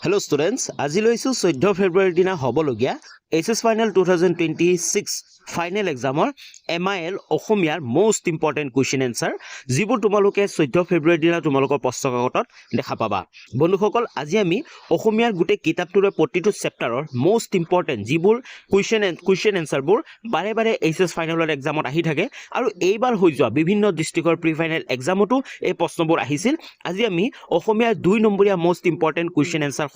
Hello students, আজি লৈছো 14 ফেব্ৰুৱাৰীৰ দিনা হ'বলগীয়া HS Final 2026 ফাইনেল এক্সামৰ MIL অসমীয়াৰ মোস্ট ইম্পৰ্টেন্ট কুৱেশ্যন এনসাৰ যিবোৰ তোমালোকে 14 ফেব্ৰুৱাৰীৰ দিনা তোমালোকৰ প্ৰশ্নকাকতত দেখা পাবা। বন্ধুসকল, আজি আমি অসমীয়াৰ গোটেই কিতাপটোৰ প্ৰতিটো চেপ্টাৰৰ মোস্ট ইম্পৰ্টেন্ট যিবোৰ কুৱেশ্যন এনসাৰবোৰ বাৰে বাৰে HS ফাইনেলৰ এক্সামত আহি থাকে আৰু এইবাৰ হৈ যোৱা বিভিন্ন ডিষ্ট্ৰিক্টৰ প্ৰি ফাইনেল এক্সামতো এই প্ৰশ্নবোৰ আহিছিল। আজি আমি অসমীয়াৰ 2 নম্বৰীয়া মোস্ট ইম্পৰ্টেন্ট কুৱেশ্যন এনসাৰ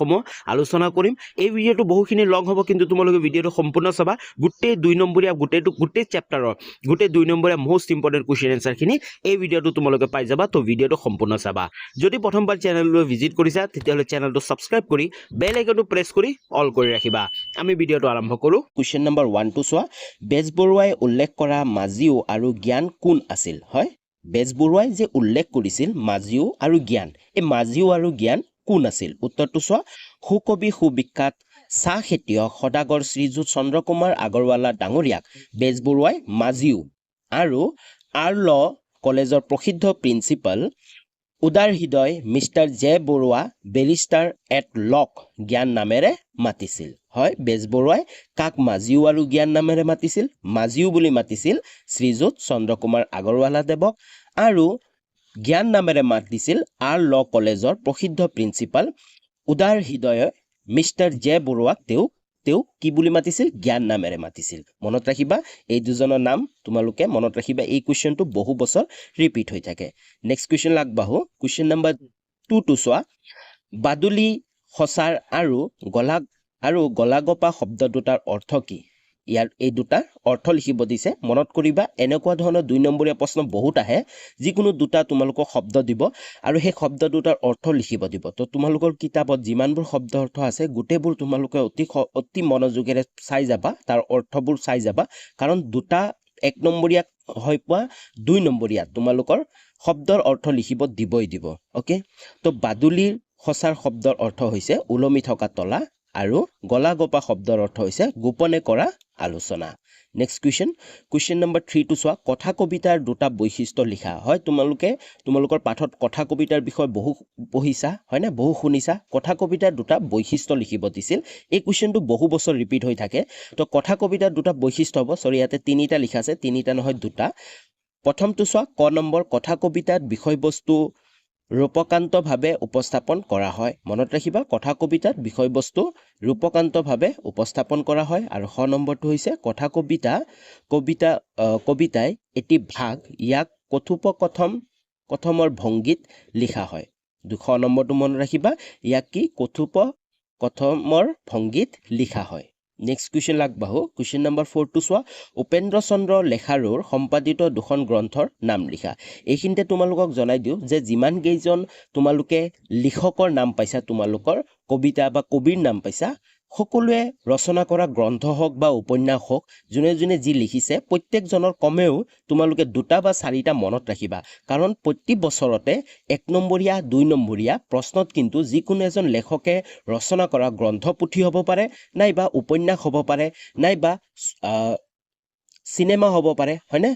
আলোচনা কৰিম। এই ভিডিওটো বহুখিনি লং হ'ব, কিন্তু তোমালোকে ভিডিওটো সম্পূৰ্ণ চাবা। গোটেই 2 নম্বৰীয়া গোটেই চেপ্টাৰৰ গোটেই 2 নম্বৰীয়া মোস্ট ইম্পৰ্টেন্ট কুৱেশ্যন এনসাৰখিনি এই ভিডিওটো তোমালোকে পাই যাবা। তো ভিডিওটো সম্পূৰ্ণ চাবা। যদি প্ৰথমবাৰ চেনেললৈ ভিজিট কৰিছা তেতিয়াহ'লে চেনেলটো সাবস্ক্ৰাইব কৰি বেল আইকনটো প্ৰেছ কৰি অল কৰি ৰাখিবা। আমি ভিডিওটো আৰম্ভ কৰোঁ। কুৱেশ্যন নম্বৰ 1 টো চোৱা। বেজবৰুৱাই উল্লেখ কৰা মাজিও আৰু জ্ঞান কোন আছিল? হয়, বেজবৰুৱাই যে উল্লেখ কৰিছিল মাজিও আৰু জ্ঞান, এই মাজিও আৰু জ্ঞান কোন আছিল? উত্তৰটো চোৱা। সুকবি সুবিখ্যাত চাহ খেতিয়ক সদাগৰ শ্ৰীযুত চন্দ্ৰকুমাৰ আগৰৱালা ডাঙৰীয়াক বেজবৰুৱাই মাজিও আৰু আৰ.ল. কলেজৰ প্ৰসিদ্ধ প্ৰিন্সিপাল উদাৰ হৃদয় mister J Barua barrister at law জ্ঞান নামেৰে মাতিছিল। হয়, বেজবৰুৱাই কাক মাজিও আৰু জ্ঞান নামেৰে মাতিছিল? মাজিও বুলি মাতিছিল শ্ৰীযুত চন্দ্ৰকুমাৰ আগৰৱালা দেৱক আৰু জ্ঞান নামেৰে মাতিছিল আৰ.ল. কলেজৰ প্ৰসিদ্ধ প্ৰিন্সিপাল উদাৰ হৃদয় মিষ্টাৰ জে বৰুৱাক তেওঁ কি বুলি মাতিছিল? জ্ঞান নামেৰে মাতিছিল। মনত ৰাখিবা এই দুজনৰ নাম, তোমালোকে মনত ৰাখিবা। এই কুৱেশ্যনটো বহু বছৰ ৰিপিট হৈ থাকে। নেক্সট কুৱেশ্যন আগবাঢ়ো। কুৱেশ্যন নম্বৰ 2 টো চোৱা। বাদুলি সঁচাৰ আৰু গলাগপা শব্দ দুটাৰ অৰ্থ কি? ইয়াৰ এই দুটাৰ অৰ্থ লিখিব দিছে। মনত কৰিবা, এনেকুৱা ধৰণৰ 2 নম্বৰীয়া প্ৰশ্ন বহুত আহে। যিকোনো দুটা তোমালোকক শব্দ দিব আৰু সেই শব্দ দুটাৰ অৰ্থ লিখিব দিব। তো তোমালোকৰ কিতাপত যিমানবোৰ শব্দ অৰ্থ আছে গোটেইবোৰ তোমালোকে অতি মনোযোগেৰে চাই যাবা, তাৰ অৰ্থবোৰ চাই যাবা, কাৰণ দুটা 1 নম্বৰীয়া হৈ পোৱা 2 নম্বৰীয়া তোমালোকৰ শব্দৰ অৰ্থ লিখিব দিবই দিব। অ'কে, তো বাদুলিৰ সঁচাৰ শব্দৰ অৰ্থ হৈছে ওলমি থকা তলা আৰু গলাগপা শব্দৰ অৰ্থ হৈছে গোপনে কৰা আলোচনা। নেক্সট কুৱেশ্যন নম্বৰ 3 টো চোৱা। কথা কবিতাৰ দুটা বৈশিষ্ট্য লিখা। হয়, তোমালোকৰ পাঠত কথা কবিতাৰ বিষয়ে বহু পঢ়িছা, হয়নে, বহু শুনিছা। কথা কবিতাৰ দুটা বৈশিষ্ট্য লিখিব দিছিল। এই কুৱেশ্যনটো বহু বছৰ ৰিপিট হৈ থাকে। তো কথা কবিতাৰ দুটা বৈশিষ্ট্য হ'ব, ইয়াতে 3টা লিখা আছে, 3টা নহয় 2টা। প্ৰথমটো চোৱা, ক নম্বৰ, কথা কবিতাত বিষয়বস্তু ৰূপকান্তভাৱে উপস্থাপন কৰা হয়। মনত ৰাখিবা, কথা কবিতাত বিষয়বস্তু ৰূপকান্তভাৱে উপস্থাপন কৰা হয়। আৰু খ নম্বৰটো হৈছে কথা কবিতাই এটি ভাগ ইয়াক কথোপকথনৰ ভংগীত লিখা হয়। 2 নম্বৰটো মনত ৰাখিবা, ইয়াক কি কথোপকথনৰ ভংগীত লিখা হয়। নেক্সট কুৱেশ্যন আগবাঢ়ো। কুৱেশ্যন নম্বৰ 4 টো চোৱা। উপেন্দ্ৰ চন্দ্ৰ লেখাৰুৰ সম্পাদিত 2খন গ্ৰন্থৰ নাম লিখা। এইখিনিতে তোমালোকক জনাই দিওঁ যে যিমান কেইজন তোমালোকে লিখকৰ নাম পাইছা, তোমালোকৰ কবিতা বা কবিৰ নাম পাইছা, সকলোৱে ৰচনা কৰা গ্ৰন্থ হওক বা উপন্যাস হওক, যোনে যোনে যি লিখিছে প্ৰত্যেকজনৰ কমেও তোমালোকে 2টা বা 4টা মনত ৰাখিবা। কাৰণ প্ৰতি বছৰতে 1 নম্বৰীয়া 2 নম্বৰীয়া প্ৰশ্নত কিন্তু যিকোনো এজন লেখকে ৰচনা কৰা গ্ৰন্থপুথি হ'ব পাৰে, নাইবা উপন্যাস হ'ব পাৰে, নাইবা চিনেমা হ'ব পাৰে, হয়নে,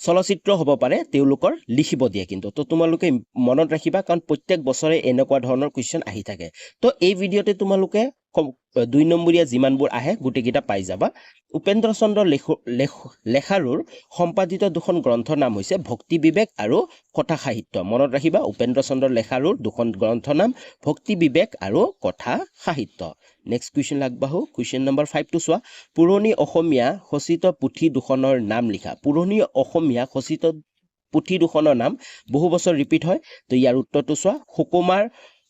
চলচ্চিত্ৰ হ'ব পাৰে, তেওঁলোকৰ লিখিব দিয়ে কিন্তু। তো তোমালোকে মনত ৰাখিবা, কাৰণ প্ৰত্যেক বছৰে এনেকুৱা ধৰণৰ কুৱেশ্যন আহি থাকে। তো এই ভিডিঅ'তে তোমালোকে 2 নম্বৰীয়া যিমানবোৰ আহে গোটেইকেইটা পাই যাবা। উপেন্দ্ৰ চন্দ্ৰ লেখাৰুৰ সম্পাদিত 2খন গ্ৰন্থৰ নাম হৈছে ভক্তি বিবেক আৰু কথা সাহিত্য। মনত ৰাখিবা, উপেন্দ্ৰ চন্দ্ৰ লেখাৰুৰ 2খন গ্ৰন্থৰ নাম ভক্তি বিবেক আৰু কথা সাহিত্য। নেক্সট কুৱেশ্যন আগবাঢ়ো। কুৱেশ্যন নম্বৰ 5 টো চোৱা। পুৰণি অসমীয়া খচিত পুথি 2খনৰ নাম লিখা। পুৰণি অসমীয়া খচিত পুথি 2খনৰ নাম বহু বছৰ ৰিপিট হয়। তো ইয়াৰ উত্তৰটো চোৱা। সুকুমাৰ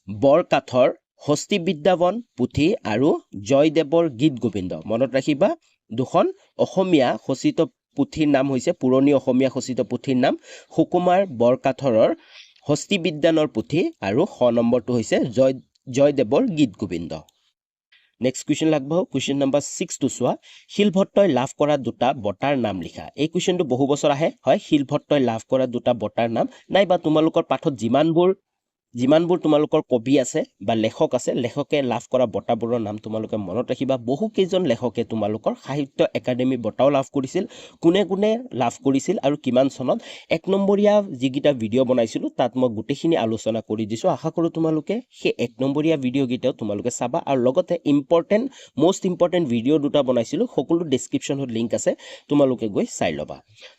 বৰকাথৰ হস্তি বিদ্যাবন পুথি আৰু জয়দেৱৰ গীত গোবিন্দ। মনত ৰাখিবা, 2খন অসমীয়া খচিত পুথিৰ নাম হৈছে, পুৰণি অসমীয়া খচিত পুথিৰ নাম সুকুমাৰ বৰকাথৰৰ হস্তি বিদ্যানৰ পুথি আৰু খ নম্বৰটো হৈছে জয়দেৱৰ গীত গোবিন্দ। নেক্সট কুৱেশ্যন আগবাঢ়ো। কুৱেশ্যন নম্বৰ 6 টো চোৱা। শিলভট্টই লাভ কৰা 2টা বঁটাৰ নাম লিখা। এই কুৱেশ্যনটো বহু বছৰ আহে। হয়, শিলভট্টই লাভ কৰা 2টা বঁটাৰ নাম, নাইবা তোমালোকৰ পাঠত যিমানবোৰ যিমানবোৰ তোমালোকৰ কবি আছে বা লেখক আছে লেখকে লাভ কৰা বঁটাবোৰৰ নাম তোমালোকে মনত ৰাখিবা বহু কেইজন লেখকে তোমালোকৰ সাহিত্য একাডেমি বঁটাও লাভ কৰিছিল কোনে কোনে লাভ কৰিছিল আৰু কিমান চনত এক নম্বৰীয়া যিকেইটা ভিডিঅ' বনাইছিলোঁ তাত মই গোটেইখিনি আলোচনা কৰি দিছোঁ আশা কৰোঁ তোমালোকে সেই এক নম্বৰীয়া ভিডিঅ'কেইটাও তোমালোকে চাবা আৰু লগতে মষ্ট ইম্পৰ্টেণ্ট ভিডিঅ' দুটা বনাইছিলোঁ সকলো ডেছক্ৰিপশ্যনত লিংক আছে তোমালোকে গৈ চাই ল'বা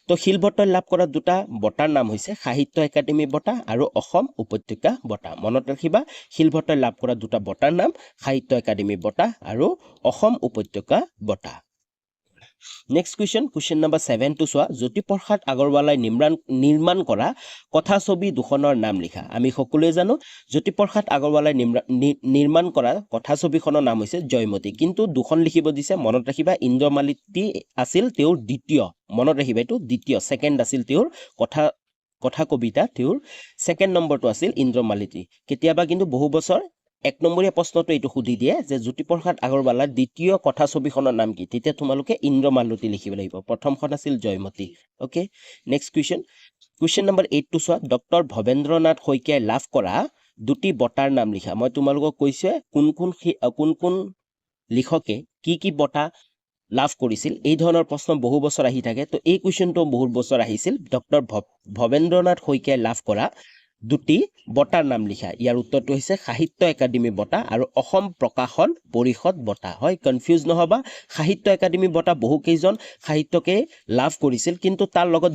তো শিলভট্টই লাভ কৰা দুটা বঁটাৰ নাম হৈছে সাহিত্য একাডেমি বঁটা আৰু অসম উপত্যকা বঁটা মনত ৰাখিবা শিলভট্টই লাভ কৰা দুটা বঁটাৰ নাম সাহিত্য একাডেমি বঁটা আৰু অসম উপত্যকা বঁটা নেক্সট কুৱেশ্যন নম্বৰ 7 টো চোৱা জ্যোতিপ্ৰসাদ আগৰৱালাই নিৰ্মাণ কৰা কথাছবি দুখনৰ নাম লিখা আমি সকলোৱে জানো জ্যোতিপ্ৰসাদ আগৰৱালাই নিৰ্মাণ কৰা কথাছবিখনৰ নাম হৈছে জয়মতী কিন্তু দুখন লিখিব দিছে মনত ৰাখিবা ইন্দ্ৰমালতী আছিল তেওঁৰ দ্বিতীয় মনত ৰাখিবা এইটো দ্বিতীয় সেকেন্ড আছিল তেওঁৰ কথা কবিতা তেওঁৰ সেকেন্ড নম্বৰটো আছিল ইন্দ্ৰমালতী কেতিয়াবা কিন্তু বহু বছৰ এক নম্বৰীয়া প্ৰশ্নটো এইটো সুধি দিয়ে যে জ্যোতিপ্ৰসাদ আগৰৱালাৰ দ্বিতীয় কথাছবিখনৰ নাম কি তেতিয়া তোমালোকে ইন্দ্ৰমালতী লিখিব লাগিব প্ৰথমখন আছিল Joymoti okay next question number 8 টো চোৱা ডক্টৰ ভৱেন্দ্ৰনাথ শইকীয়াই লাভ কৰা দুটি বঁটাৰ নাম লিখা মই তোমালোকক কৈছে কোন কোন লিখকে কি বঁটা লাভ কৰিছিল এই ধৰণৰ প্ৰশ্ন বহু বছৰ আহি থাকে তো এই কুৱেশ্যনটো বহুত বছৰ আহিছিল ডক্টৰ ভৱেন্দ্ৰনাথ শইকীয়াই লাভ কৰা দুটি বঁটাৰ নাম লিখা ইয়াৰ উত্তৰটো হৈছে সাহিত্য একাডেমি বঁটা আৰু অসম প্ৰকাশন পৰিষদ বঁটা হয় কনফিউজ নহবা সাহিত্য একাডেমি বঁটা বহু কেইজন সাহিত্যকে লাভ কৰিছিল কিন্তু তাৰ লগত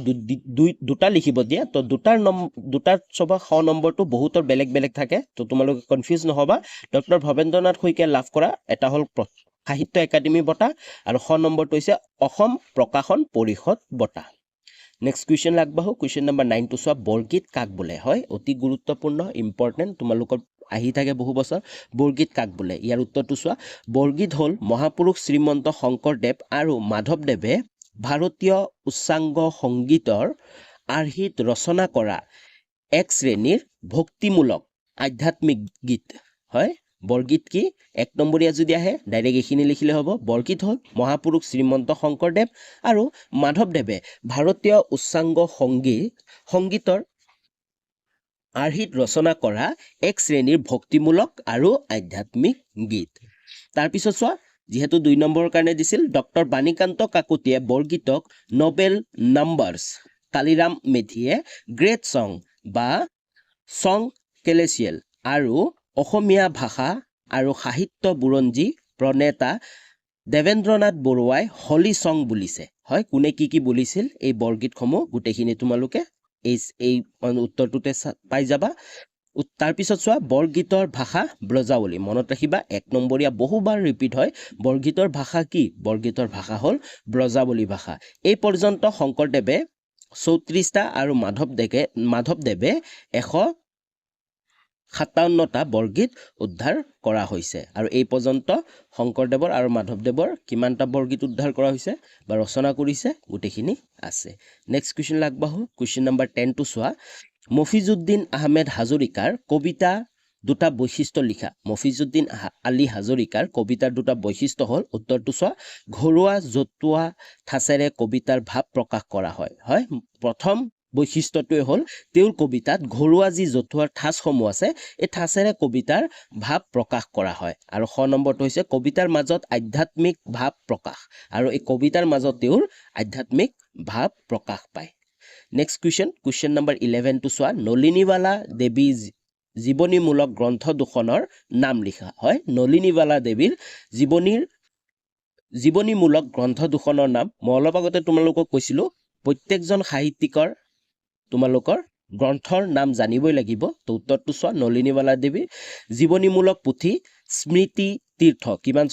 দুটা লিখিব দিয়ে তো দুটাৰ সবা খ নম্বৰটো বহুতৰ বেলেগ থাকে তো তোমালোকে কনফিউজ নহবা ডক্টৰ ভৱেন্দ্ৰনাথ শইকীয়াই লাভ কৰা এটা হ'ল সাহিত্য একাডেমি বঁটা আৰু খ নম্বৰটো হৈছে অসম প্ৰকাশন পৰিষদ বঁটা নেক্সট কুৱেশ্যন আগবাঢ়ো কুৱেশ্যন নম্বৰ 9 টো চোৱা বৰগীত কাক বোলে হয় অতি গুৰুত্বপূৰ্ণ ইম্পৰ্টেণ্ট তোমালোকৰ আহি থাকে বহু বছৰ বৰগীত কাক বোলে ইয়াৰ উত্তৰটো চোৱা বৰগীত হ'ল মহাপুৰুষ শ্ৰীমন্ত শংকৰদেৱ আৰু মাধৱদেৱে ভাৰতীয় উচ্চাংগ সংগীতৰ আৰ্হিত ৰচনা কৰা এক শ্ৰেণীৰ ভক্তিমূলক আধ্যাত্মিক গীত হয় বৰগীত কি এক নম্বৰীয়া যদি আহে ডাইৰেক্ট এইখিনি লিখিলে হ'ব বৰগীত হ'ল মহাপুৰুষ শ্ৰীমন্ত শংকৰদেৱ আৰু মাধৱদেৱে ভাৰতীয় উচ্চাংগ সংগীতৰ আৰ্হিত ৰচনা কৰা এক শ্ৰেণীৰ ভক্তিমূলক আৰু আধ্যাত্মিক গীত তাৰপিছত চোৱা যিহেতু 2 নম্বৰৰ কাৰণে দিছিল ডক্টৰ বাণীকান্ত কাকতিয়ে বৰগীতক নোবেল নাম্বাৰছ কালিৰাম মেধিয়ে গ্ৰেট সং বা সং কেলেচিয়েল আৰু অসমীয়া ভাষা আৰু সাহিত্য বুৰঞ্জী প্ৰণেতা দেৱেন্দ্ৰনাথ বৰুৱাই হলি সং বুলিছে হয় কোনে কি বুলিছিল এই বৰগীতসমূহ গোটেইখিনি তোমালোকে এই উত্তৰটোতে পাই যাবা তাৰপিছত চোৱা বৰগীতৰ ভাষা ব্ৰজাৱলী মনত ৰাখিবা এক নম্বৰীয়া বহুবাৰ ৰিপিট হয় বৰগীতৰ ভাষা কি বৰগীতৰ ভাষা হ'ল ব্ৰজাৱলী ভাষা এই পৰ্যন্ত শংকৰদেৱে 34টা আৰু মাধৱদেৱে 157টা বৰগীত উদ্ধাৰ কৰা হৈছে আৰু এই পৰ্যন্ত শংকৰদেৱৰ আৰু মাধৱদেৱৰ কিমানটা বৰগীত উদ্ধাৰ কৰা হৈছে বা ৰচনা কৰিছে গোটেইখিনি আছে নেক্সট কুৱেশ্যন আগবাঢ়ো কুৱেশ্যন নম্বৰ 10 টো চোৱা মফিজুদ্দিন আহমেদ হাজৰিকাৰ কবিতা দুটা বৈশিষ্ট্য লিখা মফিজুদ্দিন আলী হাজৰিকাৰ কবিতাৰ দুটা বৈশিষ্ট্য হ'ল উত্তৰটো চোৱা ঘৰুৱা জতুৱা ঠাচেৰে কবিতাৰ ভাৱ প্ৰকাশ কৰা হয় প্ৰথম বৈশিষ্ট্যটোৱে হ'ল তেওঁৰ কবিতাত ঘৰুৱা যি জতুৱাৰ ঠাচসমূহ আছে এই ঠাচেৰে কবিতাৰ ভাৱ প্ৰকাশ কৰা হয় আৰু খ নম্বৰটো হৈছে কবিতাৰ মাজত আধ্যাত্মিক ভাৱ প্ৰকাশ আৰু এই কবিতাৰ মাজত তেওঁৰ আধ্যাত্মিক ভাৱ প্ৰকাশ পায় নেক্সট কুৱেশ্যন নম্বৰ 11 টো চোৱা নলিনীবালা দেৱী জীৱনীমূলক গ্ৰন্থ দুখনৰ নাম লিখা হয় নলিনীবালা দেৱীৰ জীৱনীমূলক গ্ৰন্থ দুখনৰ নাম মই অলপ আগতে তোমালোকক কৈছিলোঁ প্ৰত্যেকজন সাহিত্যিকৰ তোমালোকৰ গ্ৰন্থৰ নাম জানিবই লাগিব তো উত্তৰটো চোৱা নলিনীবালা দেৱীৰ জীৱনীমূলক পুথি স্মৃতি তীৰ্থ কিমান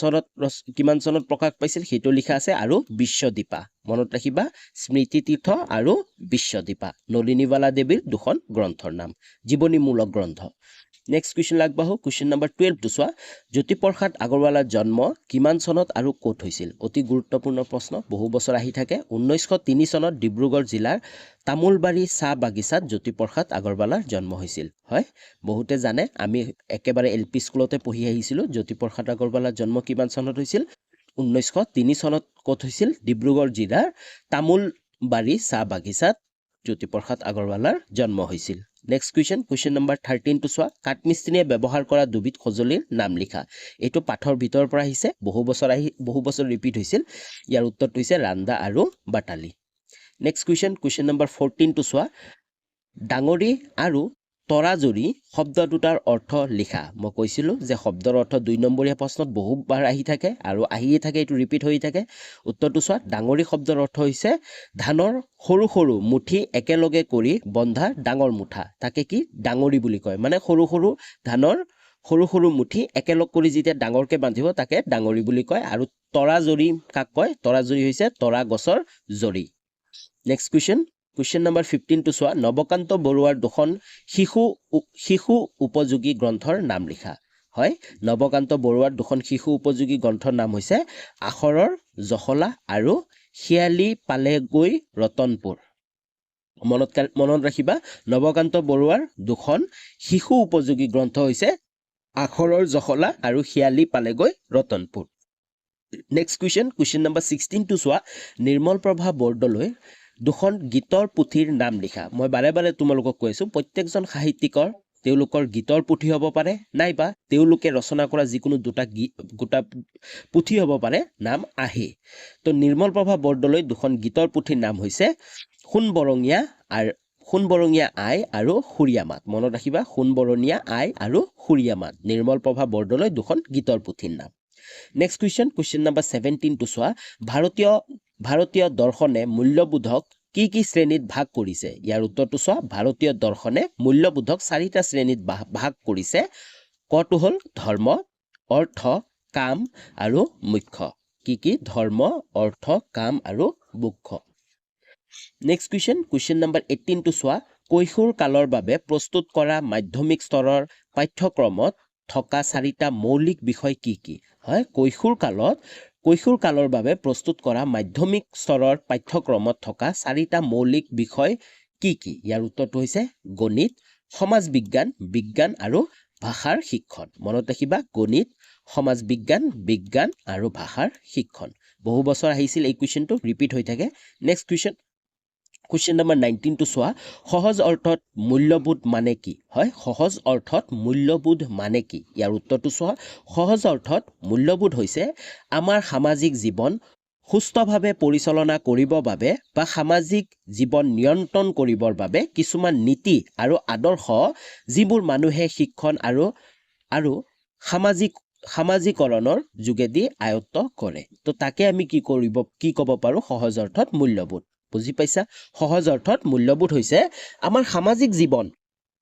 চনত প্ৰকাশ পাইছিল সেইটো লিখা আছে আৰু বিশ্বদীপা মনত ৰাখিবা স্মৃতি তীৰ্থ আৰু বিশ্বদীপা নলিনীবালা দেৱীৰ দুখন গ্ৰন্থৰ নাম জীৱনীমূলক গ্ৰন্থ নেক্সট কুৱেশ্যন আগবাঢ়ো কুৱেশ্যন নম্বৰ 12 টো চোৱা জ্যোতিপ্ৰসাদ আগৰৱালাৰ জন্ম কিমান চনত আৰু ক'ত হৈছিল অতি গুৰুত্বপূৰ্ণ প্ৰশ্ন বহু বছৰ আহি থাকে 1903 চনত ডিব্ৰুগড় জিলাৰ তামোলবাৰী চাহ বাগিচাত জ্যোতিপ্ৰসাদ আগৰৱালাৰ জন্ম হৈছিল হয় বহুতে জানে আমি একেবাৰে এলপি স্কুলতে পঢ়ি আহিছিলোঁ জ্যোতিপ্ৰসাদ আগৰৱালাৰ জন্ম কিমান চনত হৈছিল 1903 চনত ক'ত হৈছিল ডিব্ৰুগড় জিলাৰ তামোলবাৰী চাহ বাগিচাত জ্যোতিপ্ৰসাদ আগৰৱালাৰ জন্ম হৈছিল নেক্সট কুৱেশ্যন নম্বৰ 13 টো চোৱা কাঠমিস্ত্ৰীয়ে ব্যৱহাৰ কৰা দুবিধ সঁজুলিৰ নাম লিখা এইটো পাঠৰ ভিতৰৰ পৰা আহিছে বহু বছৰ ৰিপিট হৈছিল ইয়াৰ উত্তৰটো হৈছে ৰান্দা আৰু বাটালি নেক্সট কুৱেশ্যন নম্বৰ 14 টো চোৱা ডাঙৰি আৰু তৰাজুৰি শব্দ দুটাৰ অৰ্থ লিখা মই কৈছিলোঁ যে শব্দৰ অৰ্থ 2 নম্বৰীয়া প্ৰশ্নত বহুবাৰ আহি থাকে আৰু আহিয়ে থাকে এইটো ৰিপিট হৈ থাকে উত্তৰটো চোৱা ডাঙৰি শব্দৰ অৰ্থ হৈছে ধানৰ সৰু সৰু মুঠি একেলগে কৰি বন্ধা ডাঙৰ মুঠা তাকে কি ডাঙৰি বুলি কয় মানে সৰু ধানৰ সৰু মুঠি একেলগ কৰি যেতিয়া ডাঙৰকে বান্ধিব তাকে ডাঙৰি বুলি কয় আৰু তৰাজুৰি কাক কয় তৰাজুৰি হৈছে তৰা গছৰ জৰি নেক্সট কুৱেশ্যন নম্বৰ 15 টো চোৱা নৱকান্ত বৰুৱাৰ দুখন শিশু উপযোগী গ্ৰন্থৰ নাম লিখা হয় নৱকান্ত বৰুৱাৰ দুখন শিশু উপযোগী গ্ৰন্থৰ নাম হৈছে আখৰৰ জখলা আৰু শিয়ালি পালেগৈ ৰতনপুৰ মনত ৰাখিবা নৱকান্ত বৰুৱাৰ দুখন শিশু উপযোগী গ্ৰন্থ হৈছে আখৰৰ জখলা আৰু শিয়ালি পালেগৈ ৰতনপুৰ নেক্সট কুৱেশ্যন নম্বৰ 16 টো চোৱা নিৰ্মল প্ৰভা বৰদলৈ দুখন গীতৰ পুথিৰ নাম লিখা মই বাৰে তোমালোকক কৈ আছো প্ৰত্যেকজন সাহিত্যিকৰ তেওঁলোকৰ গীতৰ পুথি হ'ব পাৰে নাইবা তেওঁলোকে ৰচনা কৰা যিকোনো দুটা পুথি হ'ব পাৰে নাম আহে তো নিৰ্মল প্ৰভা বৰদলৈ দুখন গীতৰ পুথিৰ নাম হৈছে সোণবৰঙীয়া আই আৰু সুৰীয়া মাত মনত ৰাখিবা সোণবৰণীয়া আই আৰু সুৰীয়া মাত নিৰ্মল প্ৰভা বৰদলৈ দুখন গীতৰ পুথিৰ নাম নেক্সট কুৱেশ্যন নম্বৰ 17 টো চোৱা ভাৰতীয় দৰ্শনে মূল্যবোধক কি শ্ৰেণীত ভাগ কৰিছে ইয়াৰ উত্তৰটো চোৱা ভাৰতীয় দৰ্শনে মূল্যবোধক 4টা শ্ৰেণীত ভাগ কৰিছে কটো হ'ল ধৰ্ম অৰ্থ কাম আৰু মুখ্য কি ধৰ্ম অৰ্থ কাম আৰু মুখ্য নেক্সট কুৱেশ্যন নম্বৰ 18 টো চোৱা কৈশোৰ কালৰ বাবে প্ৰস্তুত কৰা মাধ্যমিক স্তৰৰ পাঠ্যক্ৰমত থকা 4টা মৌলিক বিষয় কি হয় কৈশোৰ কালৰ বাবে প্ৰস্তুত কৰা মাধ্যমিক স্তৰৰ পাঠ্যক্ৰমত থকা 4টা মৌলিক বিষয় কি ইয়াৰ উত্তৰটো হৈছে গণিত সমাজ বিজ্ঞান আৰু ভাষাৰ শিক্ষণ মনত ৰাখিবা গণিত সমাজ বিজ্ঞান আৰু ভাষাৰ শিক্ষণ বহু বছৰ আহিছিল এই কুৱেশ্যনটো ৰিপিট হৈ থাকে নেক্সট কুৱেশ্যন নম্বৰ 19 টো চোৱা সহজ অৰ্থত মূল্যবোধ মানে কি হয় সহজ অৰ্থত মূল্যবোধ মানে কি ইয়াৰ উত্তৰটো চোৱা সহজ অৰ্থত মূল্যবোধ হৈছে আমাৰ সামাজিক জীৱন সুস্থভাৱে পৰিচালনা কৰিবৰ বাবে বা সামাজিক জীৱন নিয়ন্ত্ৰণ কৰিবৰ বাবে কিছুমান নীতি আৰু আদৰ্শ যিবোৰ মানুহে শিক্ষণ আৰু সামাজিকৰণৰ যোগেদি আয়ত্ত কৰে তো তাকে আমি কি ক'ব পাৰো সহজ অৰ্থত মূল্যবোধ বুজি পাইছা সহজ অৰ্থত মূল্যবোধ হৈছে আমাৰ সামাজিক জীৱন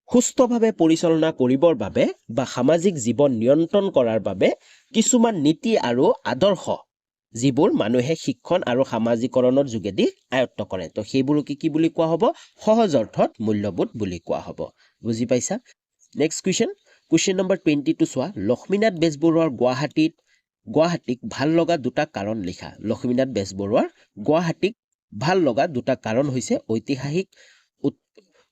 সুস্থভাৱে পৰিচালনা কৰিবৰ বাবে বা সামাজিক জীৱন নিয়ন্ত্ৰণ কৰাৰ বাবে কিছুমান নীতি আৰু আদৰ্শ যিবোৰ মানুহে শিক্ষণ আৰু সামাজিকৰণৰ যোগেদি আয়ত্ত কৰে তো সেইবোৰকে কি বুলি কোৱা হ'ব সহজ অৰ্থত মূল্যবোধ বুলি কোৱা হ'ব বুজি পাইছা নেক্সট কুৱেশ্যন নম্বৰ 20 টো চোৱা লক্ষ্মীনাথ বেজবৰুৱাৰ গুৱাহাটীক ভাল লগা দুটা কাৰণ লিখা লক্ষ্মীনাথ বেজবৰুৱাৰ গুৱাহাটীক ভাল লগা দুটা কাৰণ হৈছে ঐতিহাসিক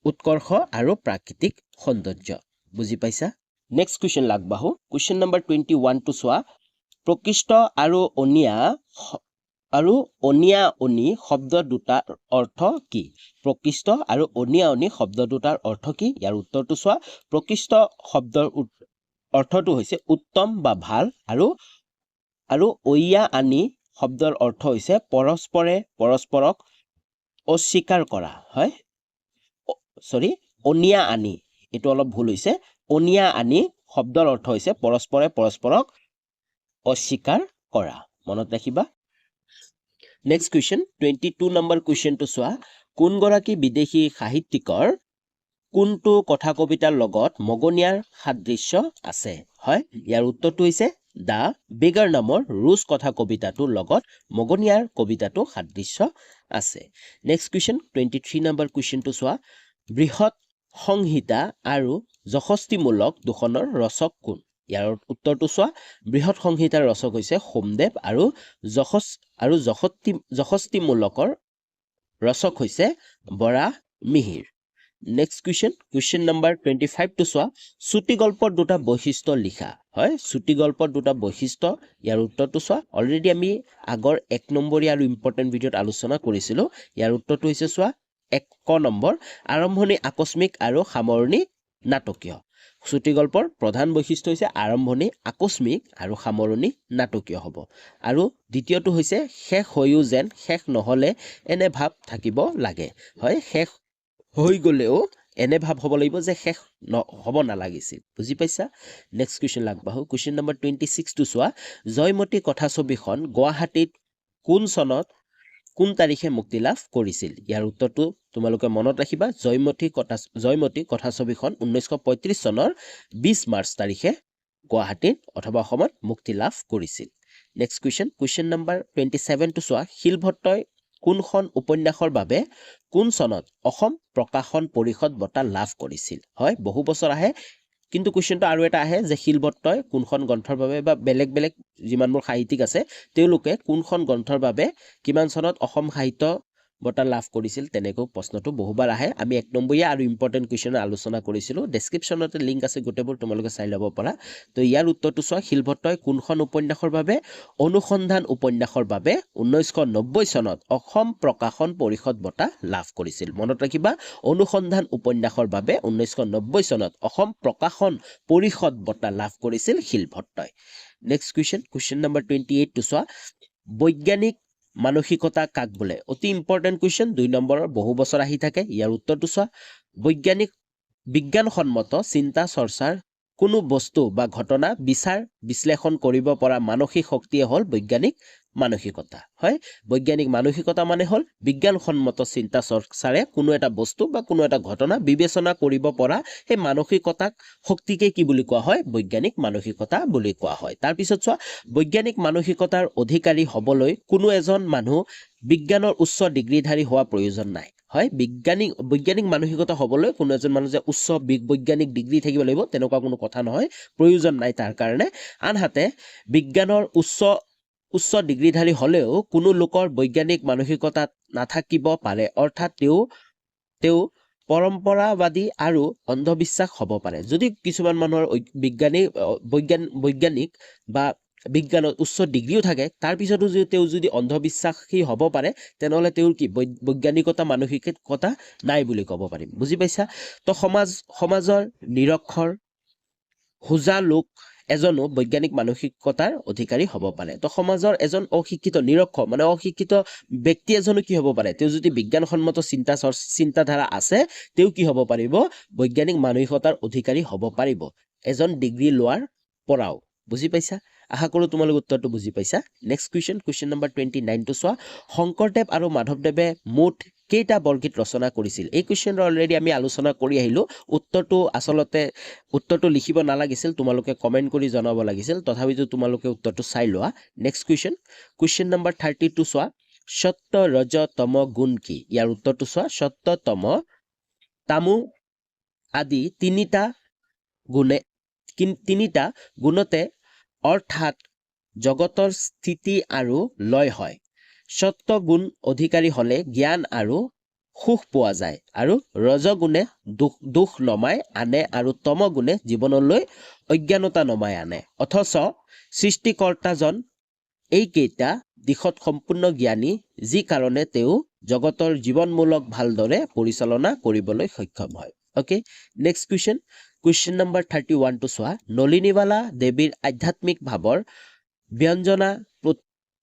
উৎকৰ্ষ আৰু প্ৰাকৃতিক সৌন্দৰ্য বুজি পাইছা নেক্সট কুৱেশ্যন লাগবাহু কুৱেশ্যন নম্বৰ 21 টো চোৱা প্ৰকৃষ্ট আৰু অনিয়া শব্দ দুটাৰ অৰ্থ কি প্ৰকৃষ্ট আৰু অনিয়া শব্দ দুটাৰ অৰ্থ কি ইয়াৰ উত্তৰটো চোৱা প্ৰকৃষ্ট শব্দৰ অৰ্থটো হৈছে উত্তম বা ভাল আৰু অইয়া আনি শব্দৰ অৰ্থ হৈছে পৰস্পৰক অস্বীকাৰ কৰা হয় অনিয়া আনি এইটো অলপ ভুল হৈছে অনিয়া আনি শব্দৰ অৰ্থ হৈছে পৰস্পৰক অস্বীকাৰ কৰা মনত ৰাখিবা নেক্সট কুৱেশ্যন 22 নম্বৰ কুৱেশ্যনটো চোৱা কোনগৰাকী বিদেশী সাহিত্যিকৰ কোনটো কথা কবিতাৰ লগত মগনিয়াৰ সাদৃশ্য আছে হয় ইয়াৰ উত্তৰটো হৈছে দা বেগাৰ নামৰ ৰুছ কথা কবিতাটোৰ লগত মগনিয়াৰ কবিতাটো সাদৃশ্য আছে নেক্সট কুৱেশ্যন 23 নম্বৰ কুৱেশ্যনটো চোৱা বৃহৎ সংহিতা আৰু যশস্তিমূলক দুখনৰ ৰচক কোন ইয়াৰ উত্তৰটো চোৱা বৃহৎ সংহিতাৰ ৰচক হৈছে সোমদেৱ আৰু যশস্তিমূলকৰ ৰচক হৈছে Bora Mihir next question number 25 টো চোৱা চুটি গল্পৰ দুটা বৈশিষ্ট্য লিখা হয় চুটি গল্পৰ দুটা বৈশিষ্ট্য ইয়াৰ উত্তৰটো চোৱা অলৰেডি আমি আগৰ 1 নম্বৰীয়া আৰু ইম্পৰ্টেণ্ট ভিডিঅ'ত আলোচনা কৰিছিলোঁ ইয়াৰ উত্তৰটো হৈছে চোৱা 1 নম্বৰ আৰম্ভণি আকস্মিক আৰু সামৰণি নাটকীয় চুটিগল্পৰ প্ৰধান বৈশিষ্ট্য হৈছে আৰম্ভণি আকস্মিক আৰু সামৰণি নাটকীয় হ'ব আৰু দ্বিতীয়টো হৈছে শেষ হৈও যেন শেষ নহ'লে এনে ভাৱ থাকিব লাগে হয় শেষ হৈ গ'লেও এনে ভাৱ হ'ব লাগিব যে শেষ হ'ব নালাগিছিল বুজি পাইছা নেক্সট কুৱেশ্যন আগবাঢ়ো কুৱেশ্যন নম্বৰ 26 টো চোৱা জয়মতী কথাছবিখন গুৱাহাটীত কোন চনত কোন তাৰিখে মুক্তি লাভ কৰিছিল ইয়াৰ উত্তৰটো তোমালোকে মনত ৰাখিবা জয়মতী কথাছবিখন 1935 চনৰ 20 মাৰ্চ তাৰিখে গুৱাহাটীত অথবা অসমত মুক্তি লাভ কৰিছিল নেক্সট কুৱেশ্যন নম্বৰ 27 টো চোৱা শিলভট্টই কোনখন উপন্যাসৰ বাবে কোন চনত অসম প্ৰকাশন পৰিষদ বঁটা লাভ কৰিছিল হয় বহু বছৰ আহে কিন্তু কুৱেশ্যনটো আৰু এটা আহে যে শিলভট্টই কোনখন গ্ৰন্থৰ বাবে বা বেলেগ বেলেগ যিমানবোৰ সাহিত্যিক আছে তেওঁলোকে কোনখন গ্ৰন্থৰ বাবে কিমান চনত অসম সাহিত্য বঁটা লাভ কৰিছিল তেনেকৈ প্ৰশ্নটো বহুবাৰ আহে আমি 1 নম্বৰীয়া আৰু ইম্পৰ্টেণ্ট কুৱেশ্যন আলোচনা কৰিছিলোঁ ডেছক্ৰিপশ্যনতে লিংক আছে গোটেইবোৰ তোমালোকে চাই ল'ব পাৰা তো ইয়াৰ উত্তৰটো চোৱা শিলভট্টই কোনখন উপন্যাসৰ বাবে অনুসন্ধান উপন্যাসৰ বাবে 1990 চনত অসম প্ৰকাশন পৰিষদ বঁটা লাভ কৰিছিল মনত ৰাখিবা অনুসন্ধান উপন্যাসৰ বাবে 1990 চনত অসম প্ৰকাশন পৰিষদ বঁটা লাভ কৰিছিল শিলভট্টই নেক্সট কুৱেশ্যন নম্বৰ 28 টো চোৱা বৈজ্ঞানিক মানসিকতা কাক বোলে অতি ইম্পৰ্টেণ্ট কুৱেশ্যন 2 নম্বৰৰ বহু বছৰ আহি থাকে ইয়াৰ উত্তৰটো চোৱা বিজ্ঞানসন্মত চিন্তা চৰ্চাৰ কোনো বস্তু বা ঘটনা বিচাৰ বিশ্লেষণ কৰিব পৰা মানসিক শক্তিয়ে হ'ল বৈজ্ঞানিক মানসিকতা হয় বৈজ্ঞানিক মানসিকতা মানে হ'ল বিজ্ঞানসন্মত চিন্তা চৰ্চাৰে কোনো এটা বস্তু বা কোনো এটা ঘটনা বিবেচনা কৰিব পৰা সেই মানসিকতাক শক্তিকে কি বুলি কোৱা হয় বৈজ্ঞানিক মানসিকতা বুলি কোৱা হয় তাৰ পিছত চোৱা বৈজ্ঞানিক মানসিকতাৰ অধিকাৰী হ'বলৈ কোনো এজন মানুহ বিজ্ঞানৰ উচ্চ ডিগ্ৰীধাৰী হোৱা প্ৰয়োজন নাই হয় বৈজ্ঞানিক মানসিকতা হ'বলৈ কোনো এজন মানুহ যে উচ্চ বৈজ্ঞানিক ডিগ্ৰী থাকিব লাগিব তেনেকুৱা কোনো কথা নহয় প্ৰয়োজন নাই তাৰ কাৰণে আনহাতে বিজ্ঞানৰ উচ্চ ডিগ্ৰীধাৰী হ'লেও কোনো লোকৰ বৈজ্ঞানিক মানসিকতা নাথাকিব পাৰে অৰ্থাৎ তেওঁ পৰম্পৰাবাদী আৰু অন্ধবিশ্বাস হ'ব পাৰে যদি কিছুমান মানুহৰ বৈজ্ঞানিক বা বিজ্ঞানত উচ্চ ডিগ্ৰীও থাকে তাৰ পিছতো যদি তেওঁ যদি অন্ধবিশ্বাসী হ'ব পাৰে তেনেহ'লে তেওঁৰ কি বৈজ্ঞানিকতা মানসিকতা নাই বুলি ক'ব পাৰিম বুজি পাইছা তো সমাজৰ নিৰক্ষৰ হোজা লোক এজনো বৈজ্ঞানিক মানসিকতাৰ অধিকাৰী হ'ব পাৰে তো সমাজৰ এজন অশিক্ষিত নিৰক্ষৰ মানে অশিক্ষিত ব্যক্তি এজনো কি হ'ব পাৰে তেওঁ যদি বিজ্ঞানসন্মত চিন্তাধাৰা আছে তেওঁ কি হ'ব পাৰিব বৈজ্ঞানিক মানসিকতাৰ অধিকাৰী হ'ব পাৰিব এজন ডিগ্ৰী লোৱাৰ পৰাও বুজি পাইছা আশা কৰোঁ তোমালোক উত্তৰটো বুজি পাইছা নেক্সট কুৱেশ্যন নম্বৰ 29 টো চোৱা শংকৰদেৱ আৰু মাধৱদেৱে মুঠ কেইটা বৰগীত ৰচনা কৰিছিল এই কুৱেশ্যনটো অলৰেডি আমি আলোচনা কৰি আহিলোঁ উত্তৰটো লিখিব নালাগিছিল তোমালোকে কমেণ্ট কৰি জনাব লাগিছিল তথাপিতো তোমালোকে উত্তৰটো চাই লোৱা নেক্সট কুৱেশ্যন নম্বৰ 32 চোৱা সত্য ৰজ তম গুণ কি ইয়াৰ উত্তৰটো চোৱা সত্য তম তামু আদি তিনিটা গুণতে অৰ্থাৎ জগতৰ স্থিতি আৰু লয় হয় সত্য গুণ অধিকাৰী হ'লে জ্ঞান আৰু সুখ পোৱা যায় আৰু ৰজগুণে দুখ নমাই আনে আৰু তমগুণে জীৱনলৈ অজ্ঞানতা নমাই আনে অথচ সৃষ্টিকৰ্তাজন এইকেইটা দিশত সম্পূৰ্ণ জ্ঞানী যি কাৰণে তেওঁ জগতৰ জীৱনমূলক ভালদৰে পৰিচালনা কৰিবলৈ সক্ষম হয় ওকে নেক্সট কুৱেশ্যন নম্বৰ 31 টো চোৱা নলিনীবালা দেৱীৰ আধ্যাত্মিক ভাৱৰ ব্যঞ্জনা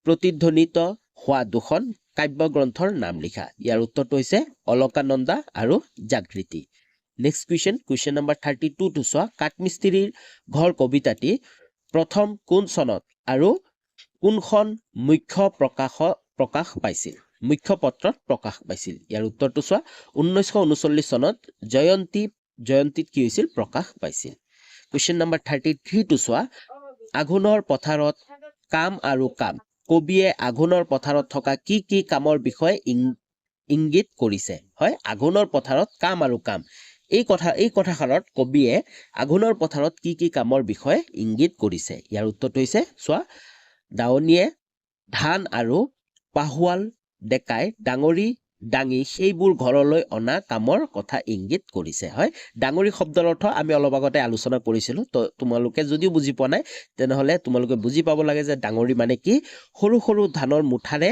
প্ৰতিধ্বনিত হোৱা দুখন কাব্য গ্ৰন্থৰ নাম লিখা ইয়াৰ উত্তৰটো হৈছে অলকানন্দা আৰু জাগৃতি নেক্সট কুৱেশ্যন নম্বৰ 32 টো চোৱা কাঠমিস্ত্ৰীৰ ঘৰ কবিতাটি প্ৰথম কোন চনত আৰু কোনখন মুখ্য পত্ৰত প্ৰকাশ পাইছিল ইয়াৰ উত্তৰটো চোৱা 1939 চনত জয়ন্তীত কি হৈছিল প্ৰকাশ পাইছিল কুৱেশ্যন নম্বৰ 33 টো চোৱা আঘোণৰ পথাৰত কাম আৰু কাম কবিয়ে আঘোণৰ পথাৰত থকা কি কামৰ বিষয়ে ইংগিত কৰিছে হয় আঘোণৰ পথাৰত কাম আৰু কাম এই কথাষাৰত কবিয়ে আঘোণৰ পথাৰত কি কামৰ বিষয়ে ইংগিত কৰিছে ইয়াৰ উত্তৰটো হৈছে চোৱা দাৱনীয়ে ধান আৰু পাহুৱাল ডেকাই দাঙি সেইবোৰ ঘৰলৈ অনা কামৰ কথা ইংগিত কৰিছে হয় ডাঙৰি শব্দৰ অৰ্থ আমি অলপ আগতে আলোচনা কৰিছিলোঁ তো তোমালোকে যদিও বুজি পোৱা নাই তেনেহ'লে তোমালোকে বুজি পাব লাগে যে ডাঙৰি মানে কি সৰু ধানৰ মুঠাৰে